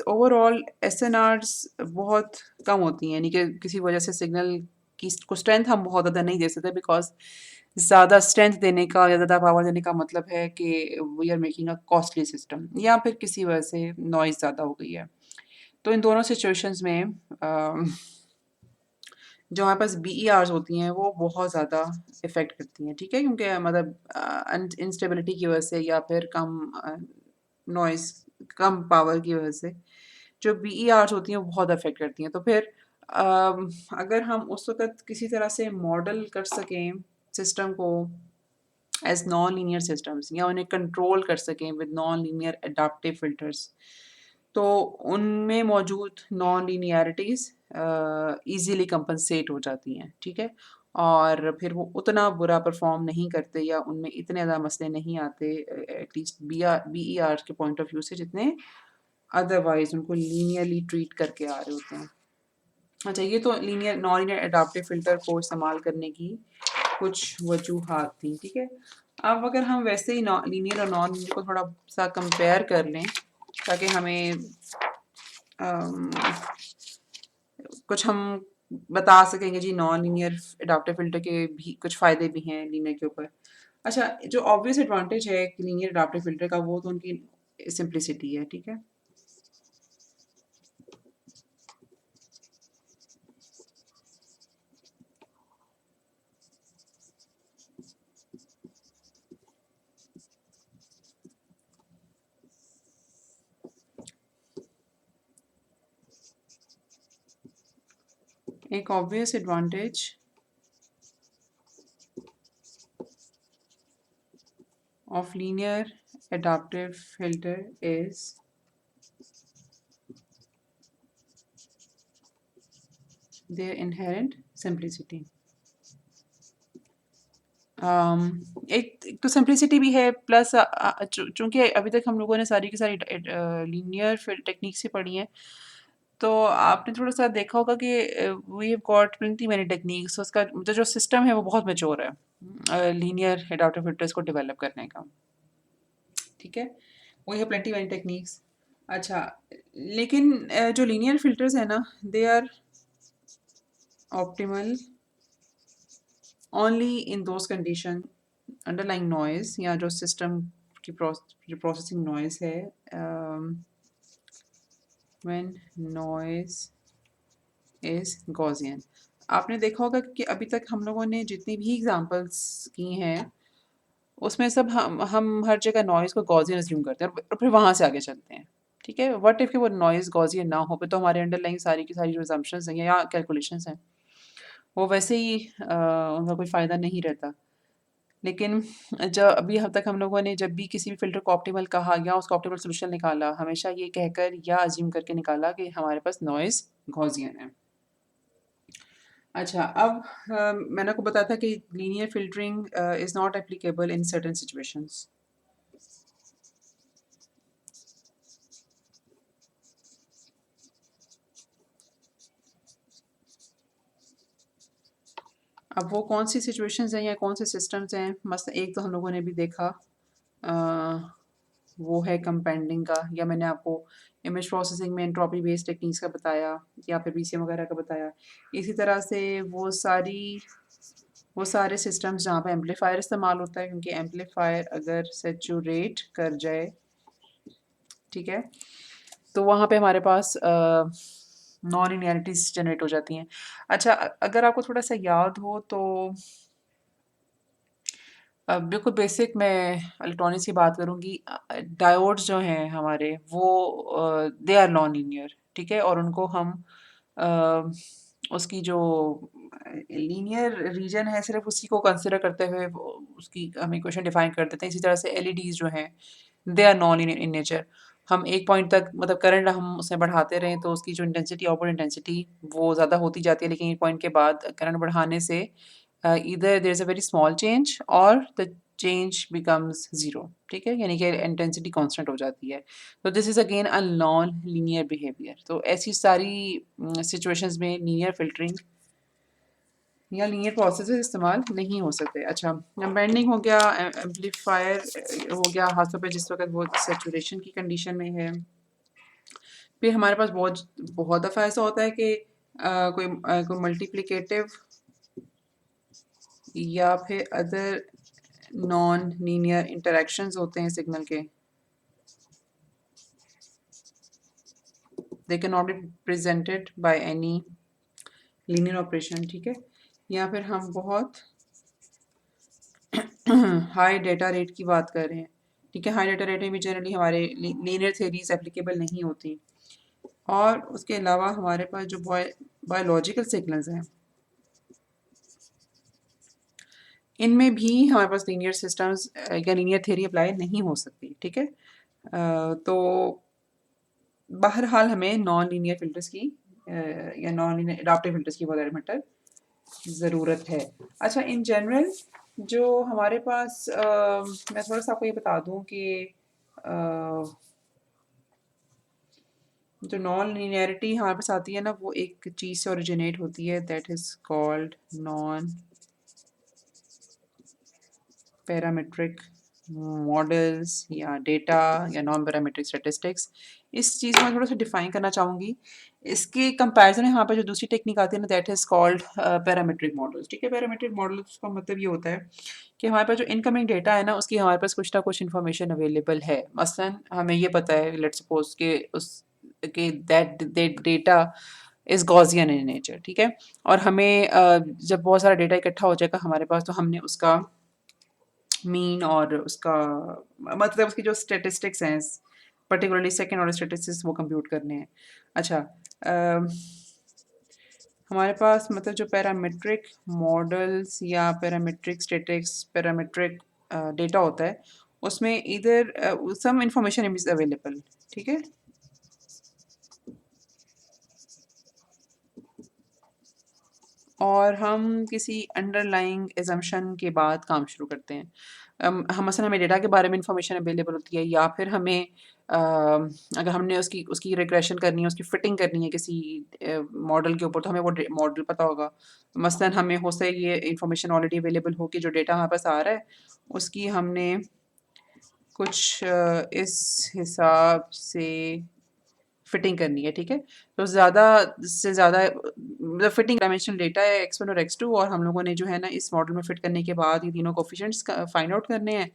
ओवरऑल एसएनआर्स बहुत कम होती हैं, यानी कि किसी वजह से सिग्नल की को स्ट्रेंथ हम बहुत ज़्यादा नहीं दे सकते, बिकॉज़ ज़्यादा स्ट्रेंथ देने का या ज़्यादा पावर देने का मतलब है कि we are making a costly system, या फिर किसी वजह से नॉइज़ ज़्यादा हो गई है। तो इन दोनों सिचुएशंस में जो हमारे पास बीईआरज़ होती हैं वो बहुत ज़्यादा इफ़ेक्ट करती हैं, ठीक है? क्योंकि मतलब इंस्टेबिलिटी की वजह से या फिर नॉइज़ कम पावर की वजह से जो बीईआरज़ होती हैं वो बहुत अफ़ेक्ट करती हैं। तो फिर अगर हम उस वक़्त किसी तरह से मॉडल कर सकें सिस्टम को एज़ नॉन लीनियर सिस्टम्स, या उन्हें कंट्रोल कर सकें with non linear adaptive filters, तो उनमें मौजूद नॉन लीनियरिटीज़ ईज़िली कंपनसेट हो जाती हैं, ठीक है? और फिर वो उतना बुरा परफ़ॉर्म नहीं करते, या उनमें इतने ज़्यादा मसले नहीं आते एटलीस्ट बीईआर के पॉइंट ऑफ व्यू से, जितने अदरवाइज़ उनको लीनियरली ट्रीट करके आ रहे होते हैं। अच्छा, ये तो नॉन लीनियर एडाप्टिव फ़िल्टर को इस्तेमाल करने की कुछ वजूहात थी, ठीक है? अब अगर हम वैसे ही लीनियर और नॉन लीनियर को थोड़ा सा कंपेयर कर लें, ताकि हमें अम, कुछ हम बता सकेंगे जी नॉन लीनियर एडाप्टिव फ़िल्टर के भी कुछ फ़ायदे भी हैं लीनियर के ऊपर। अच्छा, जो ऑब्वियस एडवांटेज है लीनियर एडाप्टिव फ़िल्टर का वो तो उनकी सिम्प्लिसिटी है, ठीक है? एक obvious advantage of linear adaptive filter is their inherent simplicity. एक तो सिंप्लिसिटी भी है प्लस चूंकि अभी तक हम लोगों ने सारी की सारी लीनियर टेक्निक्स ही पढ़ी हैं, तो आपने थोड़ा सा देखा होगा कि we have got plenty many techniques, उसका जो सिस्टम है वो बहुत मेच्योर है लीनियर एडाप्टिव फिल्टर्स को डेवलप करने का। ठीक है, we have plenty many techniques. अच्छा, लेकिन जो लीनियर फिल्टर्स है ना, they are optimal only in those condition underlying noise या जो सिस्टम की जो प्रोसेसिंग नॉइज है, व्हेन नॉइज इज गॉसियन। आपने देखा होगा कि अभी तक हम लोगों ने जितनी भी एग्जांपल्स की हैं उसमें सब हम हर जगह नॉइज़ को गॉसियन अज्यूम करते हैं और फिर वहाँ से आगे चलते हैं। ठीक है, व्हाट इफ़ कि वो नॉइज़ गॉसियन ना हो, फिर तो हमारे अंडरलाइंग सारी की सारी जो असम्पशंस हैं या कैलकुलेशंस हैं वो वैसे ही उनका कोई फ़ायदा नहीं रहता। लेकिन जब अभी अब तक हम लोगों ने जब भी किसी भी फ़िल्टर को ऑप्टिमल कहा या उसका ऑप्टिमल सॉल्यूशन निकाला, हमेशा ये कहकर या अज्यूम करके निकाला कि हमारे पास नॉइज़ गॉसियन है। अच्छा, अब मैंने आपको बताया था कि linear filtering is not applicable in certain situations. अब वो कौन सी सिचुएशंस हैं या कौन से सिस्टम्स हैं, मसलन एक तो हम लोगों ने भी देखा, अ, वो है कंपाउंडिंग का, या मैंने आपको इमेज प्रोसेसिंग में एंट्रोपी बेस्ड टेक्निक्स का बताया या फिर बीसीएम वगैरह का बताया। इसी तरह से वो सारे सिस्टम्स जहाँ पे एम्पलीफायर इस्तेमाल होता है, क्योंकि एम्पलीफायर अगर सेचूरेट कर जाए, ठीक है, तो वहाँ पे हमारे पास नॉन लिनियरिटीज जनरेट हो जाती हैं। अच्छा, अगर आपको थोड़ा सा याद हो तो बिल्कुल बेसिक मैं इलेक्ट्रॉनिक्स की बात करूँगी। डायोड्स जो हैं हमारे वो दे आर नॉन लीनियर, ठीक है, और उनको हम अ, उसकी जो लीनियर रीजन है सिर्फ उसी को कंसिडर करते हुए उसकी हम इक्वेशन डिफाइन कर देते हैं। इसी तरह से एलईडीज जो हैं they are non linear in nature. हम एक पॉइंट तक मतलब करंट हम उसमें बढ़ाते रहें तो उसकी जो इंटेंसिटी आउटपुट इंटेंसिटी वो ज़्यादा होती जाती है, लेकिन एक पॉइंट के बाद करंट बढ़ाने से either there is a very small change or the change becomes zero, ठीक है, यानी कि इंटेंसिटी कांस्टेंट हो जाती है। तो this is again a non linear behaviour. तो ऐसी सारी सिचुएशंस में लीनियर फिल्टरिंग या लीनियर प्रोसेस इस्तेमाल नहीं हो सकते। अच्छा, बेंडिंग हो गया, एम्पलीफायर हो गया खासतौर पे जिस वक्त वो सेचुरेशन की कंडीशन में है। फिर हमारे पास बहुत बहुत दफ़ा ऐसा होता है कि कोई मल्टीप्लिकेटिव या फिर अदर नॉन लीनियर इंटरेक्शंस होते हैं सिग्नल के, they can not be presented by any linear operation, ठीक है, या फिर हम बहुत हाई डेटा रेट की बात कर रहे हैं, ठीक है, हाई डेटा रेट में भी जनरली हमारे लीनियर थेरीज एप्लीकेबल नहीं होती। और उसके अलावा हमारे पास जो बायोलॉजिकल सिग्नल्स हैं इनमें भी हमारे पास लीनियर सिस्टम्स या लीनियर थ्योरी अप्लाई नहीं हो सकती, ठीक है। तो बहरहाल हमें नॉन लीनियर फिल्टर्स की या नॉन लीनियर एडाप्टिव फिल्टर्स की बहुत मेटर ज़रूरत है। अच्छा, इन जनरल जो हमारे पास मैं थोड़ा सा आपको ये बता दूं कि जो नॉन लीनियरिटी हमारे पास आती है ना, वो एक चीज़ से ओरिजिनेट होती है, that is called non parametric models या डेटा या नॉन पैरामीट्रिक स्टैटिस्टिक्स। इस चीज़ को मैं थोड़ा सा डिफाइन करना चाहूँगी। इसके कंपैरिजन में यहाँ पर जो दूसरी टेक्निक आती है ना, that is called parametric models, ठीक है। पैरामीट्रिक मॉडल्स का मतलब ये होता है कि हमारे पास जो इनकमिंग डेटा है ना, उसकी हमारे पास कुछ ना कुछ इन्फॉर्मेशन अवेलेबल है। मसलन हमें ये पता है, लेट्स सपोज के उस कि that data is Gaussian in nature, ठीक है, और हमें जब बहुत सारा डेटा इकट्ठा हो जाएगा हमारे पास, तो हमने उसका मीन और उसका मतलब उसकी जो स्टेटिस्टिक्स हैं, पर्टिकुलरली सेकेंड ऑर्डर स्टेटिस्टिक्स, वो कंप्यूट करने हैं। अच्छा, हमारे पास मतलब जो पैरामेट्रिक मॉडल्स या पैरामेट्रिक स्टैटिक्स पैरामेट्रिक डेटा होता है उसमें इधर सम इंफॉर्मेशन इज अवेलेबल, ठीक है। और हम किसी अंडरलाइंग एजम्पशन के बाद काम शुरू करते हैं। हम मसलन हमें डेटा के बारे में इंफॉर्मेशन अवेलेबल होती है या फिर हमें अगर हमने उसकी उसकी रिग्रेशन करनी है, उसकी फिटिंग करनी है किसी मॉडल के ऊपर, तो हमें वो मॉडल पता होगा। मसलन हमें हो सकता है ये इंफॉर्मेशन ऑलरेडी अवेलेबल हो कि जो डेटा हमारे पास आ रहा है उसकी हमने कुछ इस हिसाब से फिटिंग करनी है, ठीक है। तो ज़्यादा से ज़्यादा मतलब फिटिंग डायमेंशनल डेटा है x1 और x2, और हम लोगों ने जो है ना इस मॉडल में फिट करने के बाद ये तीनों कोफिशिएंट्स फाइंड आउट करने हैं।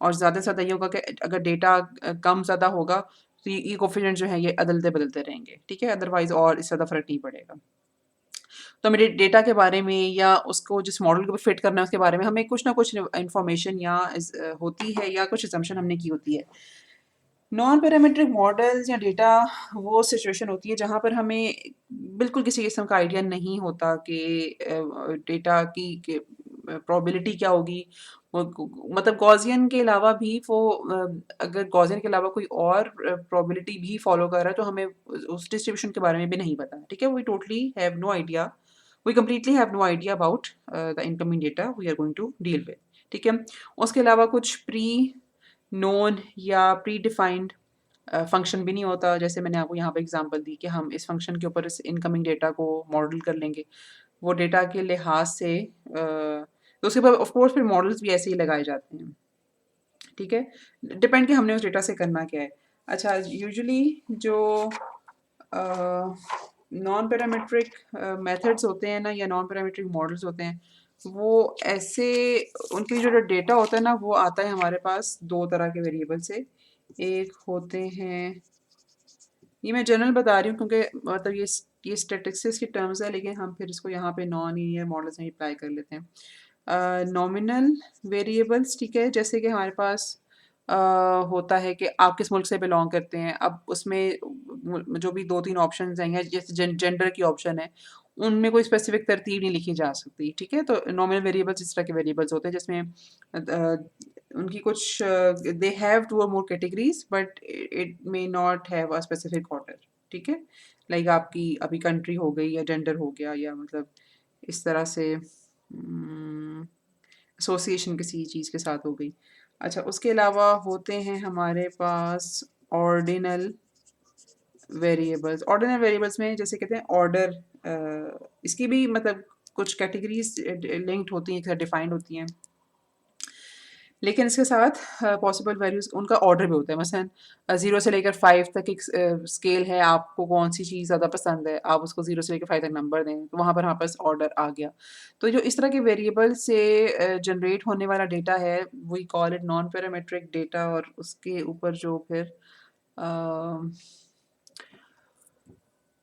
और ज़्यादा से ज़्यादा ये होगा कि अगर डेटा कम ज़्यादा होगा तो ये कोफिशिएंट जो है ये अदलते बदलते रहेंगे, ठीक है। अदरवाइज और इससे ज़्यादा फ़र्क नहीं पड़ेगा। तो हमें डेटा के बारे में या उसको जिस मॉडल को फिट करना है उसके बारे में हमें कुछ ना कुछ इन्फॉर्मेशन या होती है या कुछ असम्पशन हमने की होती है। नॉन पैरामेट्रिक मॉडल्स या डेटा वो सिचुएशन होती है जहाँ पर हमें बिल्कुल किसी किस्म का आइडिया नहीं होता कि डेटा की प्रोबेबिलिटी क्या होगी। मतलब गॉसियन के अलावा भी वो अगर गॉसियन के अलावा कोई और प्रोबेबिलिटी भी फॉलो कर रहा है तो हमें उस डिस्ट्रीब्यूशन के बारे में भी नहीं पता, ठीक है। We totally have no idea, we completely have no idea about the incoming data we are going to deal with, ठीक है। उसके अलावा कुछ प्री नोन या प्री डिफाइंड फंक्शन भी नहीं होता। जैसे मैंने आपको यहाँ पे एग्जांपल दी कि हम इस फंक्शन के ऊपर इस इनकमिंग डेटा को मॉडल कर लेंगे। वो डेटा के लिहाज से तो उसके बाद ऑफ कोर्स फिर मॉडल्स भी ऐसे ही लगाए जाते हैं, ठीक है। डिपेंड कि हमने उस डेटा से करना क्या है। अच्छा, यूजुअली जो नॉन पैरामेट्रिक मेथड्स होते हैं ना या नॉन पैरामेट्रिक मॉडल्स होते हैं वो ऐसे उनकी जो डेटा होता है ना वो आता है हमारे पास दो तरह के वेरिएबल से। एक होते हैं, ये मैं जनरल बता रही हूँ क्योंकि मतलब ये स्टैटिस्टिक्स की टर्म्स है, लेकिन हम फिर इसको यहाँ पे नॉन लीनियर मॉडल्स में अप्लाई कर लेते हैं। नॉमिनल वेरिएबल्स, ठीक है, जैसे कि हमारे पास होता है कि आप किस मुल्क से बिलोंग करते हैं। अब उसमें जो भी दो तीन ऑप्शन हैं या जैसे जेंडर की ऑप्शन है उनमें कोई स्पेसिफिक तरतीब नहीं लिखी जा सकती, ठीक है। तो नॉमिनल वेरिएबल्स इस तरह के वेरिएबल्स होते हैं जिसमें उनकी कुछ दे have two or more categories but it may not have a specific order, ठीक है। लाइक आपकी अभी कंट्री हो गई या जेंडर हो गया या मतलब इस तरह से एसोसिएशन किसी चीज़ के साथ हो गई। अच्छा, उसके अलावा होते हैं हमारे पास ऑर्डिनल वेरिएबल्स। ऑर्डिनल वेरिएबल्स में जैसे कहते हैं ऑर्डर, इसकी भी मतलब कुछ कैटेगरीज लिंक्ड होती हैं, डिफाइंड होती हैं, लेकिन इसके साथ पॉसिबल वैल्यूज़ उनका ऑर्डर भी होता है। मसलन 0 से लेकर 5 तक एक स्केल है, आपको कौन सी चीज़ ज़्यादा पसंद है, आप उसको 0 से लेकर 5 तक नंबर दें, तो वहाँ पर हमारे पास ऑर्डर आ गया। तो जो इस तरह के वेरिएबल से जनरेट होने वाला डेटा है we call it non parametric data, और उसके ऊपर जो फिर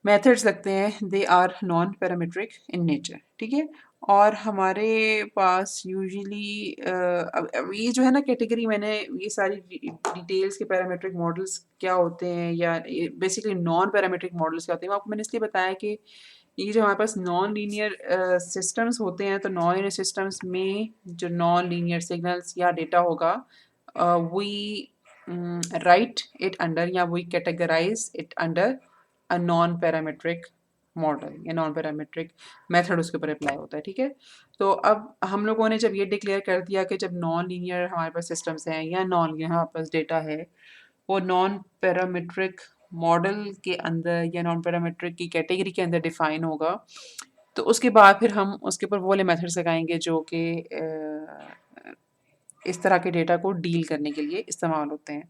मेथड्स लगते हैं they are non parametric in nature, ठीक है। और हमारे पास यूजुअली अब ये जो है ना कैटेगरी, मैंने ये सारी डिटेल्स के पैरामेट्रिक मॉडल्स क्या होते हैं या बेसिकली नॉन पैरामेट्रिक मॉडल्स क्या होते हैं वो आपको मैंने इसलिए बताया कि ये जो हमारे पास नॉन लीनियर सिस्टम्स होते हैं तो नॉन लीनियर सिस्टम्स में जो नॉन लीनियर सिग्नल्स या डेटा होगा वी राइट इट अंडर या we categorize it under a non parametric model या नॉन पैरामेट्रिक मेथड उसके ऊपर अप्लाई होता है, ठीक है। तो अब हम लोगों ने जब ये डिक्लेयर कर दिया कि जब नॉन लीनियर हमारे पास सिस्टम्स हैं या नॉन लीनियर हमारे पास डेटा है वो नॉन पैरामेट्रिक मॉडल के अंदर या नॉन पैरामेट्रिक की कैटेगरी के अंदर डिफाइन होगा, तो उसके बाद फिर हम उसके ऊपर वो वाले मेथड्स लगाएंगे जो कि इस तरह के डेटा को डील करने के लिए इस्तेमाल होते हैं।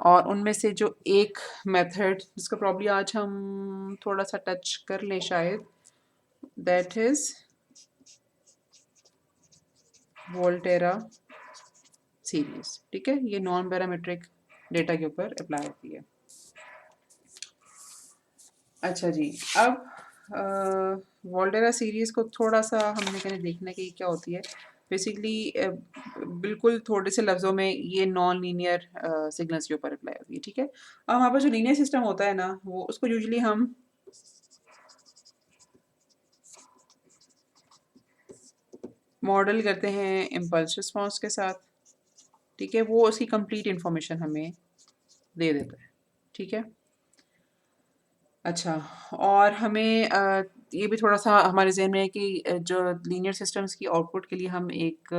और उनमें से जो एक मेथड जिसको प्रॉब्ली आज हम थोड़ा सा टच कर लें शायद, दैट इज़ वोल्टेरा सीरीज, ठीक है। ये नॉन पैरामेट्रिक डेटा के ऊपर अप्लाई होती है। अच्छा जी, अब वोल्टेरा सीरीज़ को थोड़ा सा हमने कहने देखना कि क्या होती है। बेसिकली बिल्कुल थोड़े से लफ्ज़ों में ये नॉन लीनियर सिग्नल्स के ऊपर अप्लाई होती है, ठीक है। अब हमारे पास जो लीनियर सिस्टम होता है ना वो उसको यूजुअली हम मॉडल करते हैं इम्पल्स रिस्पॉन्स के साथ, ठीक है, वो उसकी कंप्लीट इंफॉर्मेशन हमें दे देता है, ठीक है। अच्छा, और हमें ये भी थोड़ा सा हमारे जहन में है कि जो लीनियर सिस्टम्स की आउटपुट के लिए हम एक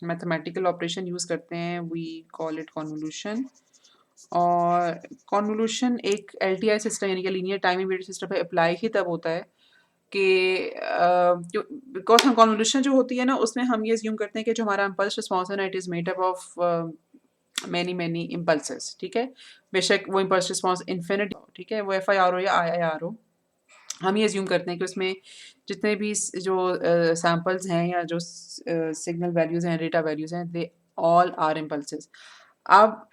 मैथमेटिकल ऑपरेशन यूज़ करते हैं, वी कॉल इट कॉन्वोल्यूशन। और कॉन्वोल्यूशन एक एलटीआई सिस्टम यानी कि लीनियर टाइम इवेरिएंट सिस्टम पे अप्लाई ही तब होता है कि बिकॉज हम कॉन्वोल्यूशन जो होती है ना उसमें हम ये अज्यूम करते हैं कि जो हमारा इम्पल्स रिस्पॉन्स है ना it is made up of many many impulses, ठीक है। बेशक वो इम्पल्स रिस्पॉन्स इन्फिनिट हो, ठीक है, वो एफ आई आर हो या आई आई आर हो, हम ये अज्यूम करते हैं कि उसमें जितने भी जो सैम्पल्स हैं या जो सिग्नल वैल्यूज़ हैं, डेटा वैल्यूज़ हैं, दे ऑल आर इम्पल्सेस। अब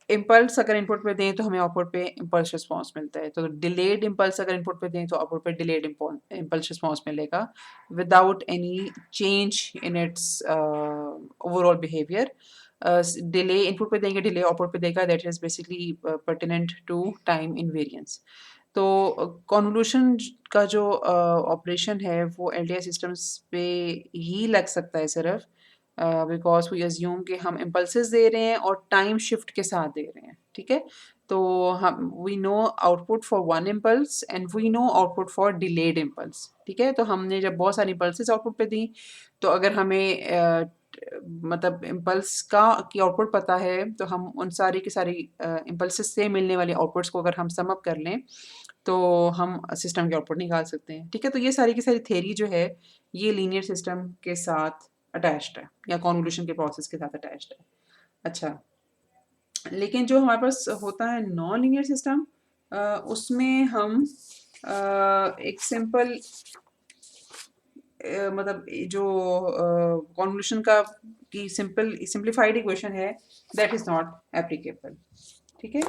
इम्पल्स अगर इनपुट पे दें तो हमें आउटपुट पे इम्पल्स रिस्पॉन्स मिलता है, तो डिलेड इम्पल्स अगर इनपुट पे दें तो आउटपुट पे डिलेड इम्पल्स रिस्पॉन्स मिलेगा without any change in its overall behaviour. Delay input पे देंगे, डिले आउटपुट पे देगा, that is basically pertinent to time invariance. तो कॉन्वोल्यूशन का जो ऑपरेशन है वो एलटीआई सिस्टम्स पे ही लग सकता है सिर्फ, बिकॉज वी अज्यूम कि हम इम्पल्सेस दे रहे हैं और टाइम शिफ्ट के साथ दे रहे हैं, ठीक है। तो हम we know output for one impulse and we know output for delayed impulse, ठीक है। तो हमने जब बहुत सारी इम्पल्सेस आउटपुट पे दी, तो अगर हमें मतलब इम्पल्स का की आउटपुट पता है तो हम उन सारी की सारी इम्पल्सेस से मिलने वाले आउटपुट्स को अगर हम सम अप कर लें तो हम सिस्टम की आउटपुट निकाल सकते हैं, ठीक है। तो ये सारी की सारी थ्योरी जो है ये लीनियर सिस्टम के साथ अटैच्ड है या कॉन्वोल्यूशन के प्रोसेस के साथ अटैच्ड है। अच्छा, लेकिन जो हमारे पास होता है नॉन लीनियर सिस्टम, उसमें हम एक सिंपल मतलब जो कॉन्वोल्यूशन का की सिंप्लीफाइड इक्वेशन है दैट इज नॉट एप्लीकेबल, ठीक है।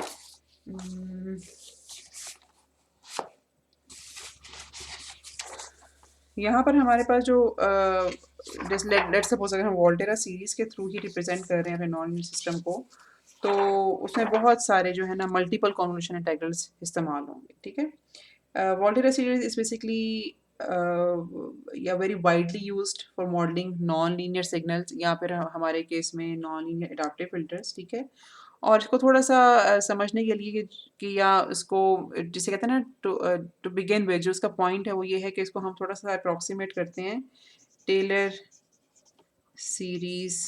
यहाँ पर हमारे पास जो लेट सपोज अगर हम वोल्टेरा सीरीज के थ्रू ही रिप्रेजेंट कर रहे हैं अपने नॉन लीनियर सिस्टम को, तो उसमें बहुत सारे जो है ना मल्टीपल कॉन्वोल्यूशन इंटीग्रल्स इस्तेमाल होंगे, ठीक है। वोल्टेरा सीरीज इज बेसिकली या very widely used for modelling non linear signals, या फिर हमारे केस में नॉन लीनियर एडाप्टिव फिल्टर्स, ठीक है। और इसको थोड़ा सा समझने के लिए कि या इसको जिसे कहते हैं ना टू बिगिन विद, जो उसका पॉइंट है वो ये है कि इसको हम थोड़ा सा अप्रॉक्सीमेट करते हैं टेलर सीरीज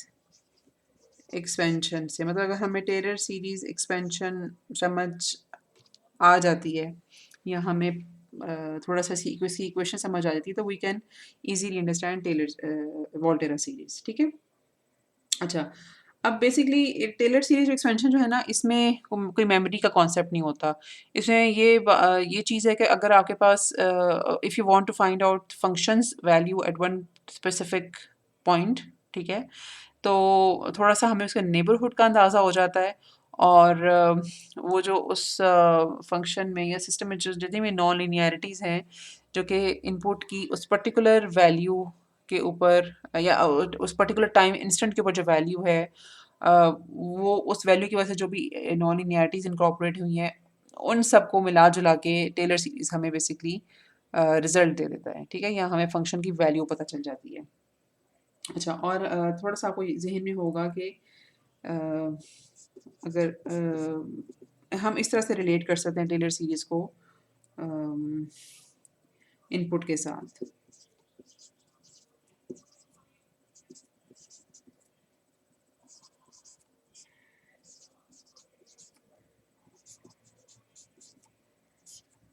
एक्सपेंशन से। मतलब अगर हमें टेलर सीरीज एक्सपेंशन समझ आ जाती है या हमें थोड़ा सा इसकी इक्वेशन समझ आ जाती है तो we can easily understand Taylor Volterra series, ठीक है। अच्छा, अब बेसिकली टेलर सीरीज एक्सपेंशन जो है ना इसमें कोई मेमोरी का कॉन्सेप्ट नहीं होता। इसमें ये चीज़ है कि अगर आपके पास if you want to find out functions value at one specific point, ठीक है, तो थोड़ा सा हमें उसका नेबरहुड का अंदाज़ा हो जाता है। और वो जो उस फंक्शन में या सिस्टम में जो जितनी भी नॉन लिनियरिटीज़ हैं जो कि इनपुट की उस पर्टिकुलर वैल्यू के ऊपर या उस पर्टिकुलर टाइम इंस्टेंट के ऊपर जो वैल्यू है, वो उस वैल्यू की वजह से जो भी नॉन लिनियरिटीज़ इनकॉर्पोरेट हुई हैं उन सबको मिला जुला के टेलर सीरीज़ हमें बेसिकली रिजल्ट दे देता है, ठीक है, या हमें फंक्शन की वैल्यू पता चल जाती है। अच्छा, और थोड़ा सा आपको ज़हन में होगा कि अ, अगर हम इस तरह से रिलेट कर सकते हैं टेलर सीरीज़ को इनपुट के साथ।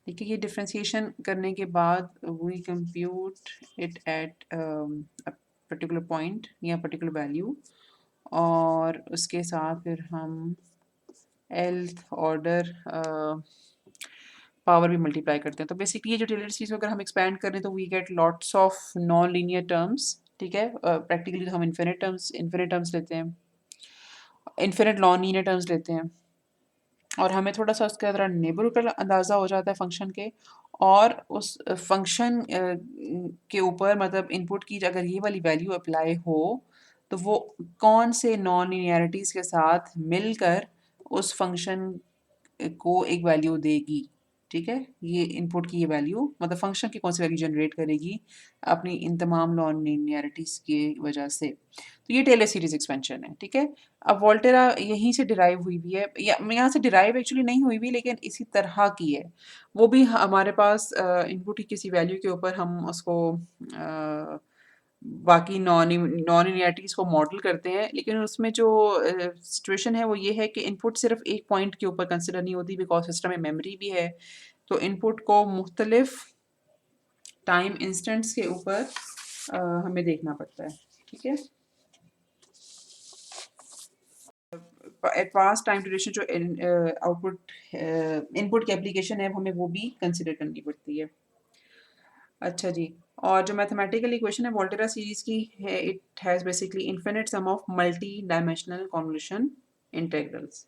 देखिए, ये डिफरेंशिएशन करने के बाद we compute it at a particular point या पर्टिकुलर वैल्यू, और उसके साथ फिर हम एल्थ ऑर्डर पावर भी मल्टीप्लाई करते हैं। तो बेसिकली ये जो टेलर सीरीज अगर हम एक्सपैंड करें तो we get lots of non linear terms, ठीक है। प्रैक्टिकली तो हम इन्फिनिट टर्म्स लेते हैं, इन्फिनिट नॉन लीनियर टर्म्स लेते हैं, और हमें थोड़ा सा उसका ज़रा नेबरहुड का अंदाज़ा हो जाता है फंक्शन के। और उस फंक्शन के ऊपर मतलब इनपुट की अगर ये वाली वैल्यू अप्लाई हो तो वो कौन से नॉन लीनियरिटीज़ के साथ मिलकर उस फंक्शन को एक वैल्यू देगी, ठीक है, ये इनपुट की ये वैल्यू मतलब फंक्शन की कौन सी वैल्यू जनरेट करेगी अपनी इन तमाम नॉन लीनियरिटीज़ की वजह से। तो ये टेलर सीरीज एक्सपेंशन है, ठीक है। अब वोल्टेरा यहीं से डिराइव हुई भी है, या यहाँ से डिराइव एक्चुअली नहीं हुई भी, लेकिन इसी तरह की है। वो भी हमारे पास इनपुट की किसी वैल्यू के ऊपर हम उसको बाकी नॉन लिनियरिटीज़ को मॉडल करते हैं, लेकिन उसमें जो सिचुएशन है वो ये है कि इनपुट सिर्फ एक पॉइंट के ऊपर कंसिडर नहीं होती, बिकॉज सिस्टम में मेमोरी भी है। तो इनपुट को मुख्तलिफ टाइम इंस्टेंट्स के ऊपर हमें देखना पड़ता है, ठीक है। एट पास टाइम ड्यूरेशन जो आउटपुट इनपुट की एप्लीकेशन है हमें वो भी कंसिडर करनी पड़ती है। अच्छा जी, और जो मैथमेटिकल इक्वेशन है वोल्टेरा सीरीज की है, it has basically infinite sum of multi dimensional convolution integrals.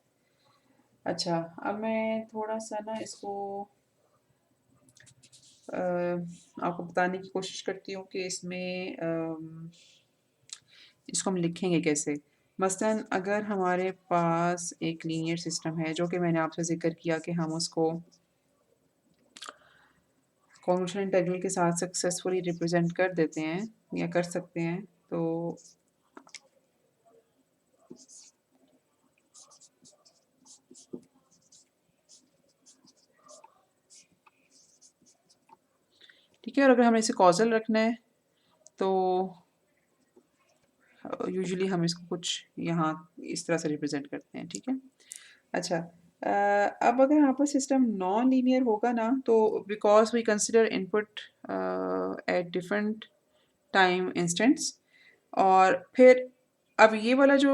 अच्छा, अब मैं थोड़ा सा ना इसको आपको बताने की कोशिश करती हूँ कि इसमें इसको हम लिखेंगे कैसे। मसलन अगर हमारे पास एक लीनियर सिस्टम है जो कि मैंने आपसे ज़िक्र किया कि हम उसको कॉन्वोल्यूशन इंटीग्रल के साथ सक्सेसफुली रिप्रेजेंट कर देते हैं या कर सकते हैं, तो ठीक है। और अगर हमें इसे कॉजल रखना है तो यूजुअली हम इसको कुछ यहाँ इस तरह से रिप्रेजेंट करते हैं, ठीक है। अच्छा, अब अगर यहाँ पर सिस्टम नॉन लीनियर होगा ना, तो because we consider input at different time instants, और फिर अब ये वाला जो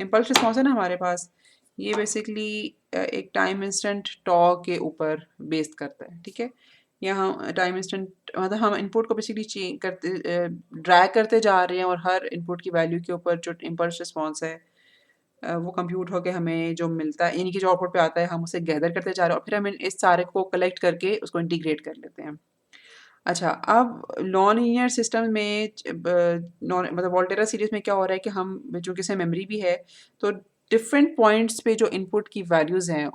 इम्पल्स रिस्पॉन्स है ना हमारे पास, ये बेसिकली एक टाइम इंस्टेंट टॉ के ऊपर बेस्ड करता है, ठीक है। यहाँ टाइम इंस्टेंट मतलब हम इनपुट को बेसिकली चेंज करते ड्रैग करते जा रहे हैं, और हर इनपुट की वैल्यू के ऊपर जो इम्पल्स रिस्पॉन्स है वो कंप्यूट होके हमें जो मिलता है, यानी कि जो आउटपुट पे आता है हम उसे गैदर करते जा रहे हैं, और फिर हम इस सारे को कलेक्ट करके उसको इंटीग्रेट कर लेते हैं। अच्छा, अब नॉन लीनियर सिस्टम में नॉन मतलब वोल्टेरा सीरीज में क्या हो रहा है कि हम चूँकि इसमें मेमोरी भी है, तो डिफरेंट पॉइंट्स पे जो इनपुट की वैल्यूज़ हैं,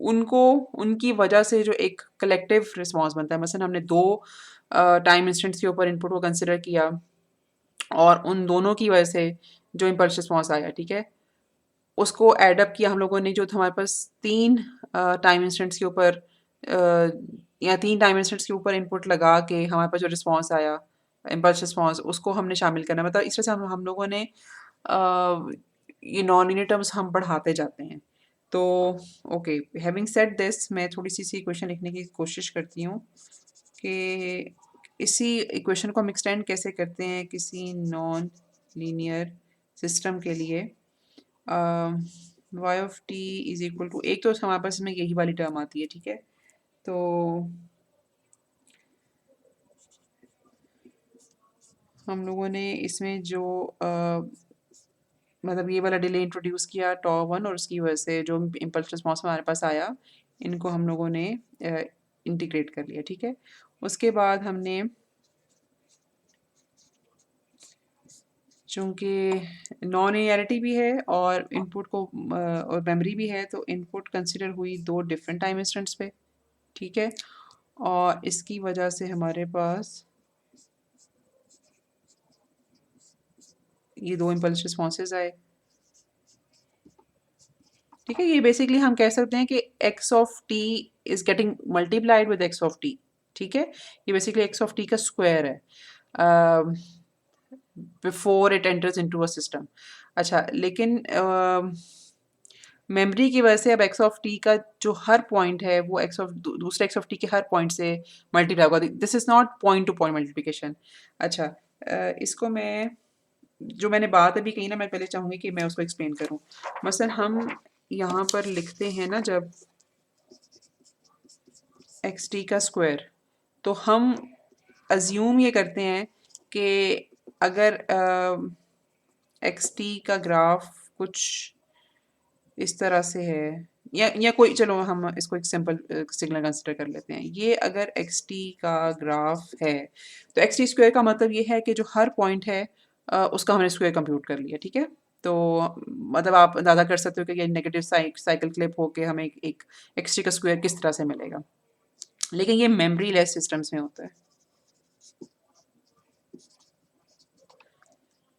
उनको उनकी वजह से जो एक कलेक्टिव रिस्पॉन्स बनता है। मसलन हमने 2 टाइम इंस्टेंट्स के ऊपर इनपुट को कंसिडर किया, और उन दोनों की वजह से जो इम्पल्स रिस्पॉन्स आया, ठीक है? उसको ऐड अप किया हम लोगों ने, जो हमारे पास 3 टाइम इंस्टेंट्स के ऊपर या 3 टाइम इंस्टेंट्स के ऊपर इनपुट लगा के हमारे पास जो रिस्पॉन्स आया, इम्पल्स रिस्पॉन्स, उसको हमने शामिल करना। मतलब इस तरह से हम लोगों ने ये नॉन लीनियर टर्म्स हम बढ़ाते जाते हैं। तो ओके, हैविंग सेड दिस, मैं थोड़ी-सी इसी इक्वेशन लिखने की कोशिश करती हूँ कि इसी इक्वेशन को हम एक्सटेंड कैसे करते हैं किसी नॉन लीनियर सिस्टम के लिए। Y of t is equal to, एक तो हमारे पास इसमें यही वाली टर्म आती है, ठीक है। तो हम लोगों ने इसमें जो मतलब ये वाला डिले इंट्रोड्यूस किया टॉ वन, और उसकी वजह से जो इम्पल्स रिस्पॉन्स हमारे पास आया, इनको हम लोगों ने इंटीग्रेट कर लिया, ठीक है। उसके बाद हमने चूँकि नॉन लिनियरिटी भी है और इनपुट को और मेमोरी भी है, तो इनपुट कंसिडर हुई 2 डिफरेंट टाइम इंस्टेंट्स पे, ठीक है। और इसकी वजह से हमारे पास ये 2 इम्पल्स रिस्पॉन्सेज आए, ठीक है। ये बेसिकली हम कह सकते हैं कि x of t is getting multiplied with x of T, ठीक है। ये बेसिकली एक्स ऑफ टी का स्क्वायर है before it enters into a system. अच्छा, लेकिन मेमोरी की वजह से अब एक्स ऑफ टी का जो हर पॉइंट है वो एक्स ऑफ दूसरे एक्स ऑफ टी के हर पॉइंट से मल्टीप्लाई होगा। This is not point two point multiplication. अच्छा, इसको मैं जो मैंने बात अभी कही ना, मैं पहले चाहूँगी कि मैं उसको एक्सप्लेन करूँ। मसलन हम यहाँ पर लिखते हैं ना, जब एक्स टी का स्क्वायर, तो हम अज्यूम ये करते हैं कि अगर एक्स टी का ग्राफ कुछ इस तरह से है, या कोई, चलो हम इसको एक सिंपल सिग्नल कंसिडर कर लेते हैं। ये अगर एक्स टी का ग्राफ है, तो एक्स टी स्क्वायर का मतलब ये है कि जो हर पॉइंट है उसका हमने स्क्वायर कंप्यूट कर लिया, ठीक है। तो मतलब आप अंदाज़ा कर सकते हो कि ये नेगेटिव साइकिल क्लिप होके हमें एक एक्स का स्क्वायर किस तरह से मिलेगा। लेकिन ये मेमोरी लेस सिस्टम्स में होता है।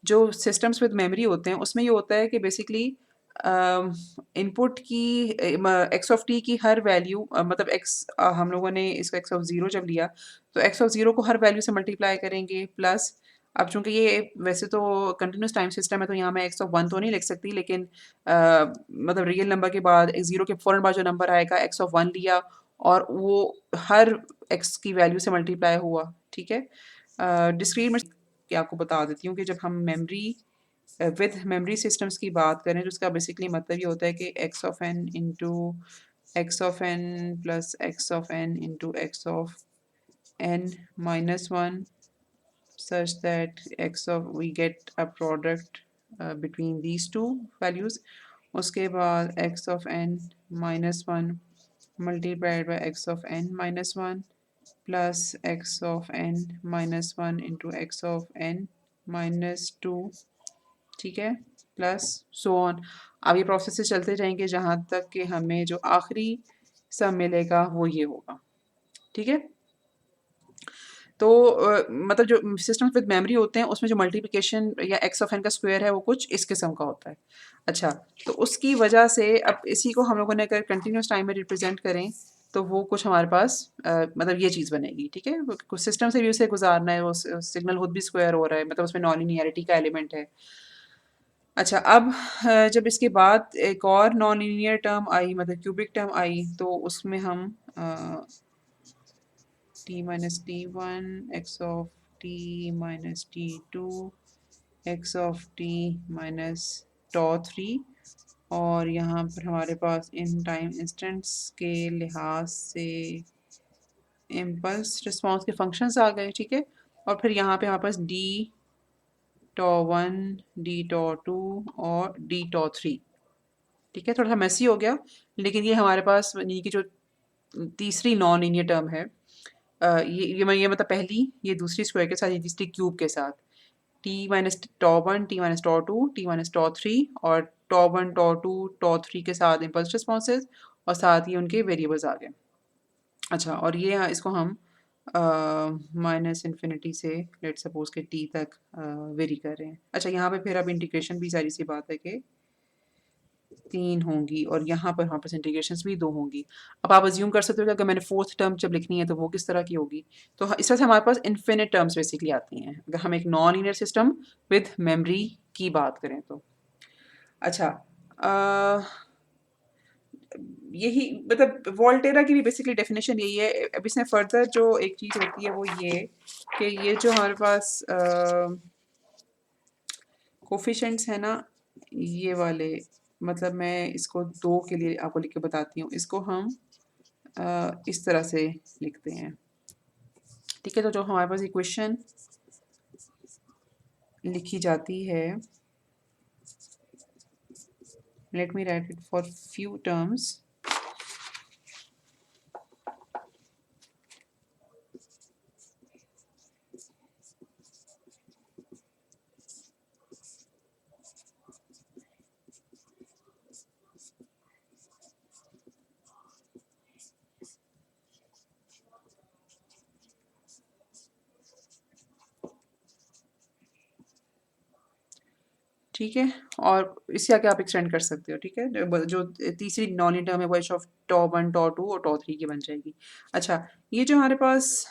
जो सिस्टम्स विद मेमोरी होते हैं उसमें ये होता है कि बेसिकली इनपुट की एक्स ऑफ टी की हर वैल्यू मतलब एक्स हम लोगों ने इसको एक्स ऑफ ज़ीरो जब लिया तो एक्स ऑफ ज़ीरो को हर वैल्यू से मल्टीप्लाई करेंगे प्लस अब चूंकि ये वैसे तो कंटिन्यूस टाइम सिस्टम है तो यहाँ मैं एक्स ऑफ वन तो नहीं लिख सकती लेकिन मतलब रियल नंबर के बाद ज़ीरो के फ़ौरन बाद जो नंबर आएगा एक्स ऑफ वन लिया और वो हर एक्स की वैल्यू से मल्टीप्लाई हुआ, ठीक है। डिस्क्रीट में कि आपको बता देती हूँ कि जब हम मेमोरी विद मेमोरी सिस्टम्स की बात करें तो उसका बेसिकली मतलब ये होता है कि x of n into x of N plus x of n into x of N minus one such that x of we get a product between these two values. उसके बाद x of n minus one multiplied by x of n minus one plus x of n minus वन into x of n minus two, ठीक है, plus so on. अब ये process से चलते जाएंगे जहाँ तक कि हमें जो आखिरी सम मिलेगा वो ये होगा, ठीक है। तो मतलब जो सिस्टम्स विद मेमोरी होते हैं उसमें जो मल्टीप्लिकेशन या एक्स ऑफ एन का स्क्वायर है वो कुछ इस किस्म का होता है। अच्छा, तो उसकी वजह से अब इसी को हम लोगों ने अगर कंटिन्यूस टाइम में रिप्रेजेंट करें तो वो कुछ हमारे पास मतलब ये चीज़ बनेगी, ठीक है। कुछ सिस्टम से भी उसे गुजारना है, वो सिग्नल खुद भी स्क्वायर हो रहा है, मतलब उसमें नॉन लीनियरिटी का एलिमेंट है। अच्छा, अब जब इसके बाद एक और नॉन लीनियर टर्म आई मतलब क्यूबिक टर्म आई तो उसमें हम t minus t1 x of t minus t2 x of t minus tau 3 और यहाँ पर हमारे पास इन टाइम इंस्टेंट्स के लिहाज से इम्पल्स रिस्पॉन्स के फंक्शंस आ गए, ठीक है। और फिर यहाँ पे हमारे पास D tau one, D tau two और डी टॉ थ्री, ठीक है। थोड़ा सा मैसी हो गया लेकिन ये हमारे पास यानी कि जो तीसरी नॉन लीनियर टर्म है ये मतलब पहली, ये दूसरी स्क्वायर के साथ, ये तीसरी क्यूब के साथ T minus tau one, T minus tau two, T minus tau three और tau one tau two tau three के साथ इम्पल्स रिस्पॉन्सेज और साथ ही उनके वेरिएबल्स आ गए। अच्छा, और ये इसको हम माइनस इन्फिनिटी से लेट सपोज के टी तक वेरी कर रहे हैं। अच्छा, यहाँ पे फिर अब इंटीग्रेशन भी सारी सी बात है कि तीन होंगी और यहाँ पर हमारे पास इंटीग्रेशंस भी दो होंगी। अब आप अज्यूम कर सकते हो कि अगर मैंने फोर्थ टर्म जब लिखनी है तो वो किस तरह की होगी। तो इस तरह से हमारे पास इन्फिनिट टर्म्स बेसिकली आती हैं अगर हम एक non linear system with memory की बात करें तो। अच्छा, यही मतलब वोल्टेरा की भी बेसिकली डेफिनेशन यही है। अब इसमें फर्दर जो एक चीज़ होती है वो ये कि ये जो हमारे पास कोफिशेंट्स है ना, ये वाले, मतलब मैं इसको दो के लिए आपको लिख के बताती हूँ। इसको हम इस तरह से लिखते हैं, ठीक है। तो जो हमारे पास इक्वेशन लिखी जाती है, let me right it for few terms. ठीक है, और इससे आगे आप एक्सटेंड कर सकते हो, ठीक है। जो तीसरी नॉन टर्म है वो h of tau one tau two और टॉ थ्री की बन जाएगी। अच्छा, ये जो हमारे पास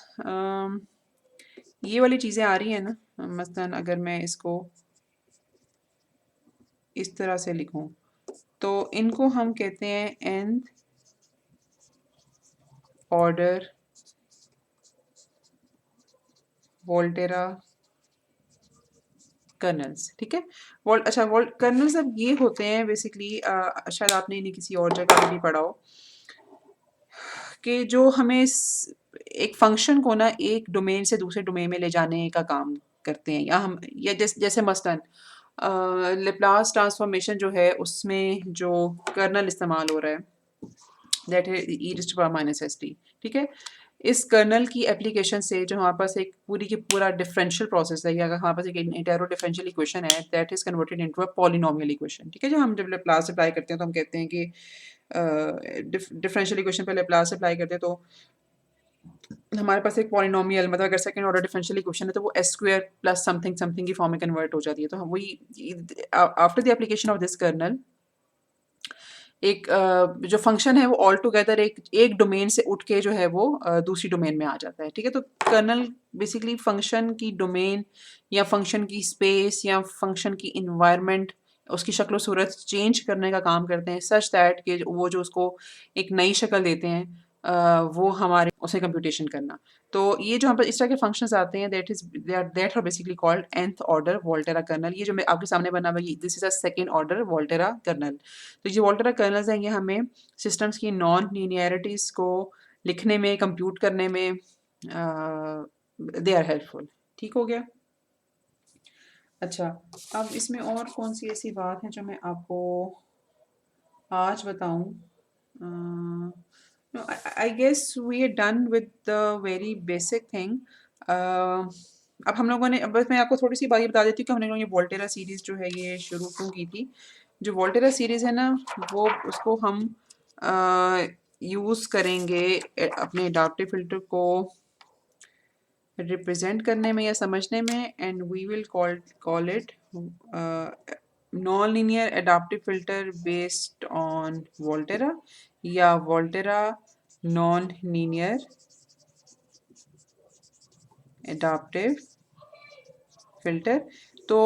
ये वाली चीज़ें आ रही हैं ना, मसलन अगर मैं इसको इस तरह से लिखूं तो इनको हम कहते हैं nth ऑर्डर वोल्टेरा कर्नल्स, ठीक है। अच्छा, कर्नल्स अब ये होते हैं बेसिकली, शायद आपने इन्हें किसी और जगह भी पढ़ा हो कि जो हमें एक फंक्शन को ना एक डोमेन से दूसरे डोमेन में ले जाने का काम करते हैं। या हम या जैसे मसलन लेप्लास ट्रांसफॉर्मेशन जो है उसमें जो कर्नल इस्तेमाल हो रहा है दैट है E to power minus S T, ठीक है। इस कर्नल की एप्लीकेशन से जो हमारे पास एक पूरी की पूरा डिफरेंशियल प्रोसेस है, या अगर हमारे पास एक इंटेरो डिफरेंशियल इक्वेशन है that is converted into a polynomial equation, ठीक है। जब हम जब लैप्लास अप्लाई करते हैं तो हम कहते हैं कि डिफरेंशियल इक्वेशन पे लैप्लास अप्लाई करते हैं तो हमारे पास एक पॉलिनोमियल, मतलब अगर सेकंड ऑर्डर डिफरेंशियल इक्वेशन है तो वो s square plus something something की फॉर्म में कन्वर्ट हो जाती है। तो हम वही after the application of this kernel एक जो फंक्शन है वो ऑल टुगेदर एक डोमेन से उठ के जो है वो दूसरी डोमेन में आ जाता है, ठीक है। तो कर्नल बेसिकली फंक्शन की डोमेन या फंक्शन की स्पेस या फंक्शन की इन्वायरमेंट, उसकी शक्ल सूरत चेंज करने का काम करते हैं, सच दैट कि वो जो उसको एक नई शक्ल देते हैं वो हमारे उसे कंप्यूटेशन करना। तो ये जो हम पर इस तरह के फंक्शंस आते हैं that are basically called nth order Volterra kernel. ये जो मैं आपके सामने बना हुआ है this is a second order Volterra kernel. तो ये वोल्टेरा कर्नल्स हैं, ये हमें सिस्टम्स की नॉन लीनियरिटीज को लिखने में, कंप्यूट करने में दे आर हेल्पफुल। ठीक हो गया। अच्छा, अब इसमें और कौन सी ऐसी बात है जो मैं आपको आज बताऊं? no, I guess we are done with the very basic thing. अब हम लोगों ने, अब बस मैं आपको थोड़ी सी बात ये बता देती हूँ कि हम लोगों ने ये वोल्टेरा सीरीज़ जो है ये शुरू क्यों की थी। जो वोल्टेरा सीरीज़ है ना, वो उसको हम यूज़ करेंगे अपने अडॉप्टिव फ़िल्टर को रिप्रेजेंट करने में या समझने में, and we will call it non linear adaptive filter based on Volterra, या Volterra non linear adaptive filter. तो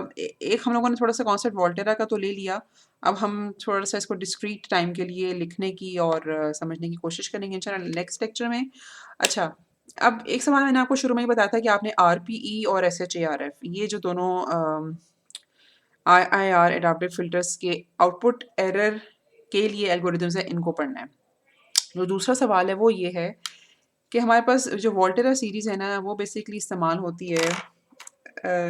एक हम लोगों ने थोड़ा सा कॉन्सेप्ट वोल्टेरा का तो ले लिया, अब हम थोड़ा सा इसको डिस्क्रीट टाइम के लिए लिखने की और समझने की कोशिश करेंगे इंशाल्लाह नेक्स्ट लेक्चर में। अच्छा, अब एक सवाल मैंने आपको शुरू में ही बताया था कि आपने आरपीई और एसएचएआरएफ, ये जो दोनों आईआईआर एडाप्टिव फिल्टर्स के आउटपुट एरर के लिए एल्गोरिदम्स है, इनको पढ़ना है। जो दूसरा सवाल है वो ये है कि हमारे पास जो वोल्टेरा सीरीज़ है ना, वो बेसिकली इस्तेमाल होती है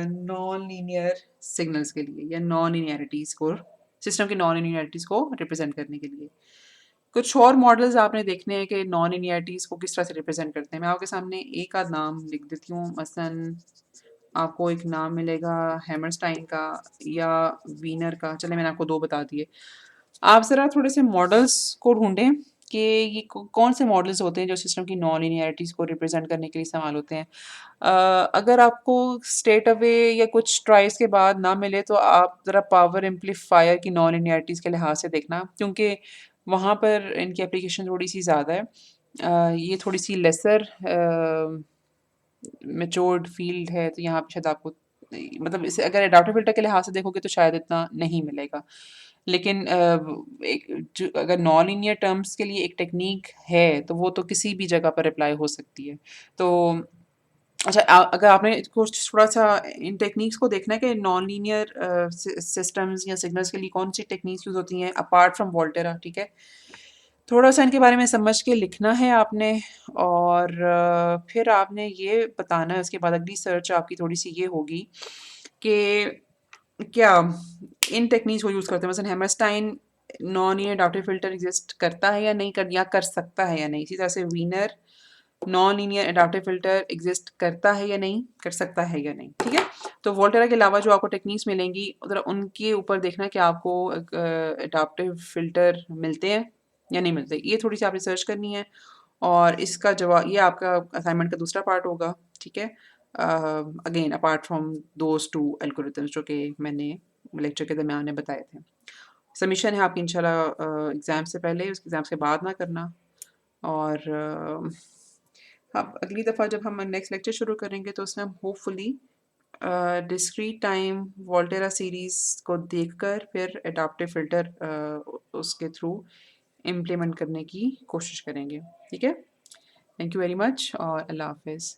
नॉन लीनियर सिग्नल्स के लिए, या नॉन लीनियरिटीज़ को, सिस्टम की नॉन लीनियरिटीज़ को रिप्रेजेंट करने के लिए। कुछ और मॉडल्स आपने देखने हैं कि नॉन लीनियरिटीज़ को किस तरह से रिप्रेजेंट करते हैं। मैं आपके सामने एक आध नाम लिख देती हूँ। मसलन आपको एक नाम मिलेगा हैमरस्टाइन का या वीनर का। चले, मैंने आपको दो बता दिए। आप ज़रा थोड़े से मॉडल्स को ढूंढें कि ये कौन से मॉडल्स होते हैं जो सिस्टम की नॉन लीनियरिटीज़ को रिप्रेजेंट करने के लिए इस्तेमाल होते हैं। अगर आपको स्ट्रेट अवे या कुछ ट्राइज के बाद ना मिले तो आप ज़रा पावर एम्पलीफायर की नॉन लीनियरिटीज़ के लिहाज से देखना, क्योंकि वहाँ पर इनकी एप्लीकेशन थोड़ी सी ज़्यादा है। ये थोड़ी सी लेसर मैच्योर्ड फील्ड है, तो यहाँ पे शायद आपको, मतलब इसे अगर एडाप्टिव फिल्टर के लिहाज से देखोगे तो शायद इतना नहीं मिलेगा। लेकिन एक जो अगर नॉन लीनियर टर्म्स के लिए एक टेक्निक है तो वो तो किसी भी जगह पर अप्लाई हो सकती है। तो अच्छा, अगर आपने कुछ थोड़ा सा इन टेक्निक्स को देखना है कि नॉन लीनियर सिस्टम्स या सिग्नल्स के लिए कौन सी टेक्निक्स यूज़ होती हैं अपार्ट फ्रॉम वोल्टेरा, ठीक है। थोड़ा सा इनके बारे में समझ के लिखना है आपने, और फिर आपने ये बताना है, उसके बाद अगली सर्च आपकी थोड़ी सी ये होगी कि क्या इन टेक्निक्स को यूज़ करते हैं। मसलन Hammerstein non linear adaptive filter exist करता है या नहीं, कर या कर सकता है या नहीं। इसी तरह से Wiener non linear adaptive filter exist करता है या नहीं, कर सकता है या नहीं, ठीक है। तो वोल्टेरा के अलावा जो आपको टेक्निक्स मिलेंगी उधर उनके ऊपर देखना कि आपको अडॉप्टिव फिल्टर मिलते हैं या नहीं मिलते, ये थोड़ी सी आप रिसर्च करनी है। और इसका जवाब, ये आपका असाइनमेंट का दूसरा पार्ट होगा, ठीक है। Again apart from those two algorithms जो कि मैंने लेक्चर के दरमियान में बताए थे। सबमिशन है आपकी इंशाल्लाह एग्ज़ाम से पहले, उसके एग्ज़ाम के बाद ना करना। और अब अगली दफ़ा जब हम नेक्स्ट लेक्चर शुरू करेंगे तो उसमें हम hopefully discrete time Volterra series को देखकर फिर एडाप्टिव फ़िल्टर उसके थ्रू इम्प्लीमेंट करने की कोशिश करेंगे, ठीक है। थैंक यू वेरी मच और अल्लाह हाफ़िज़।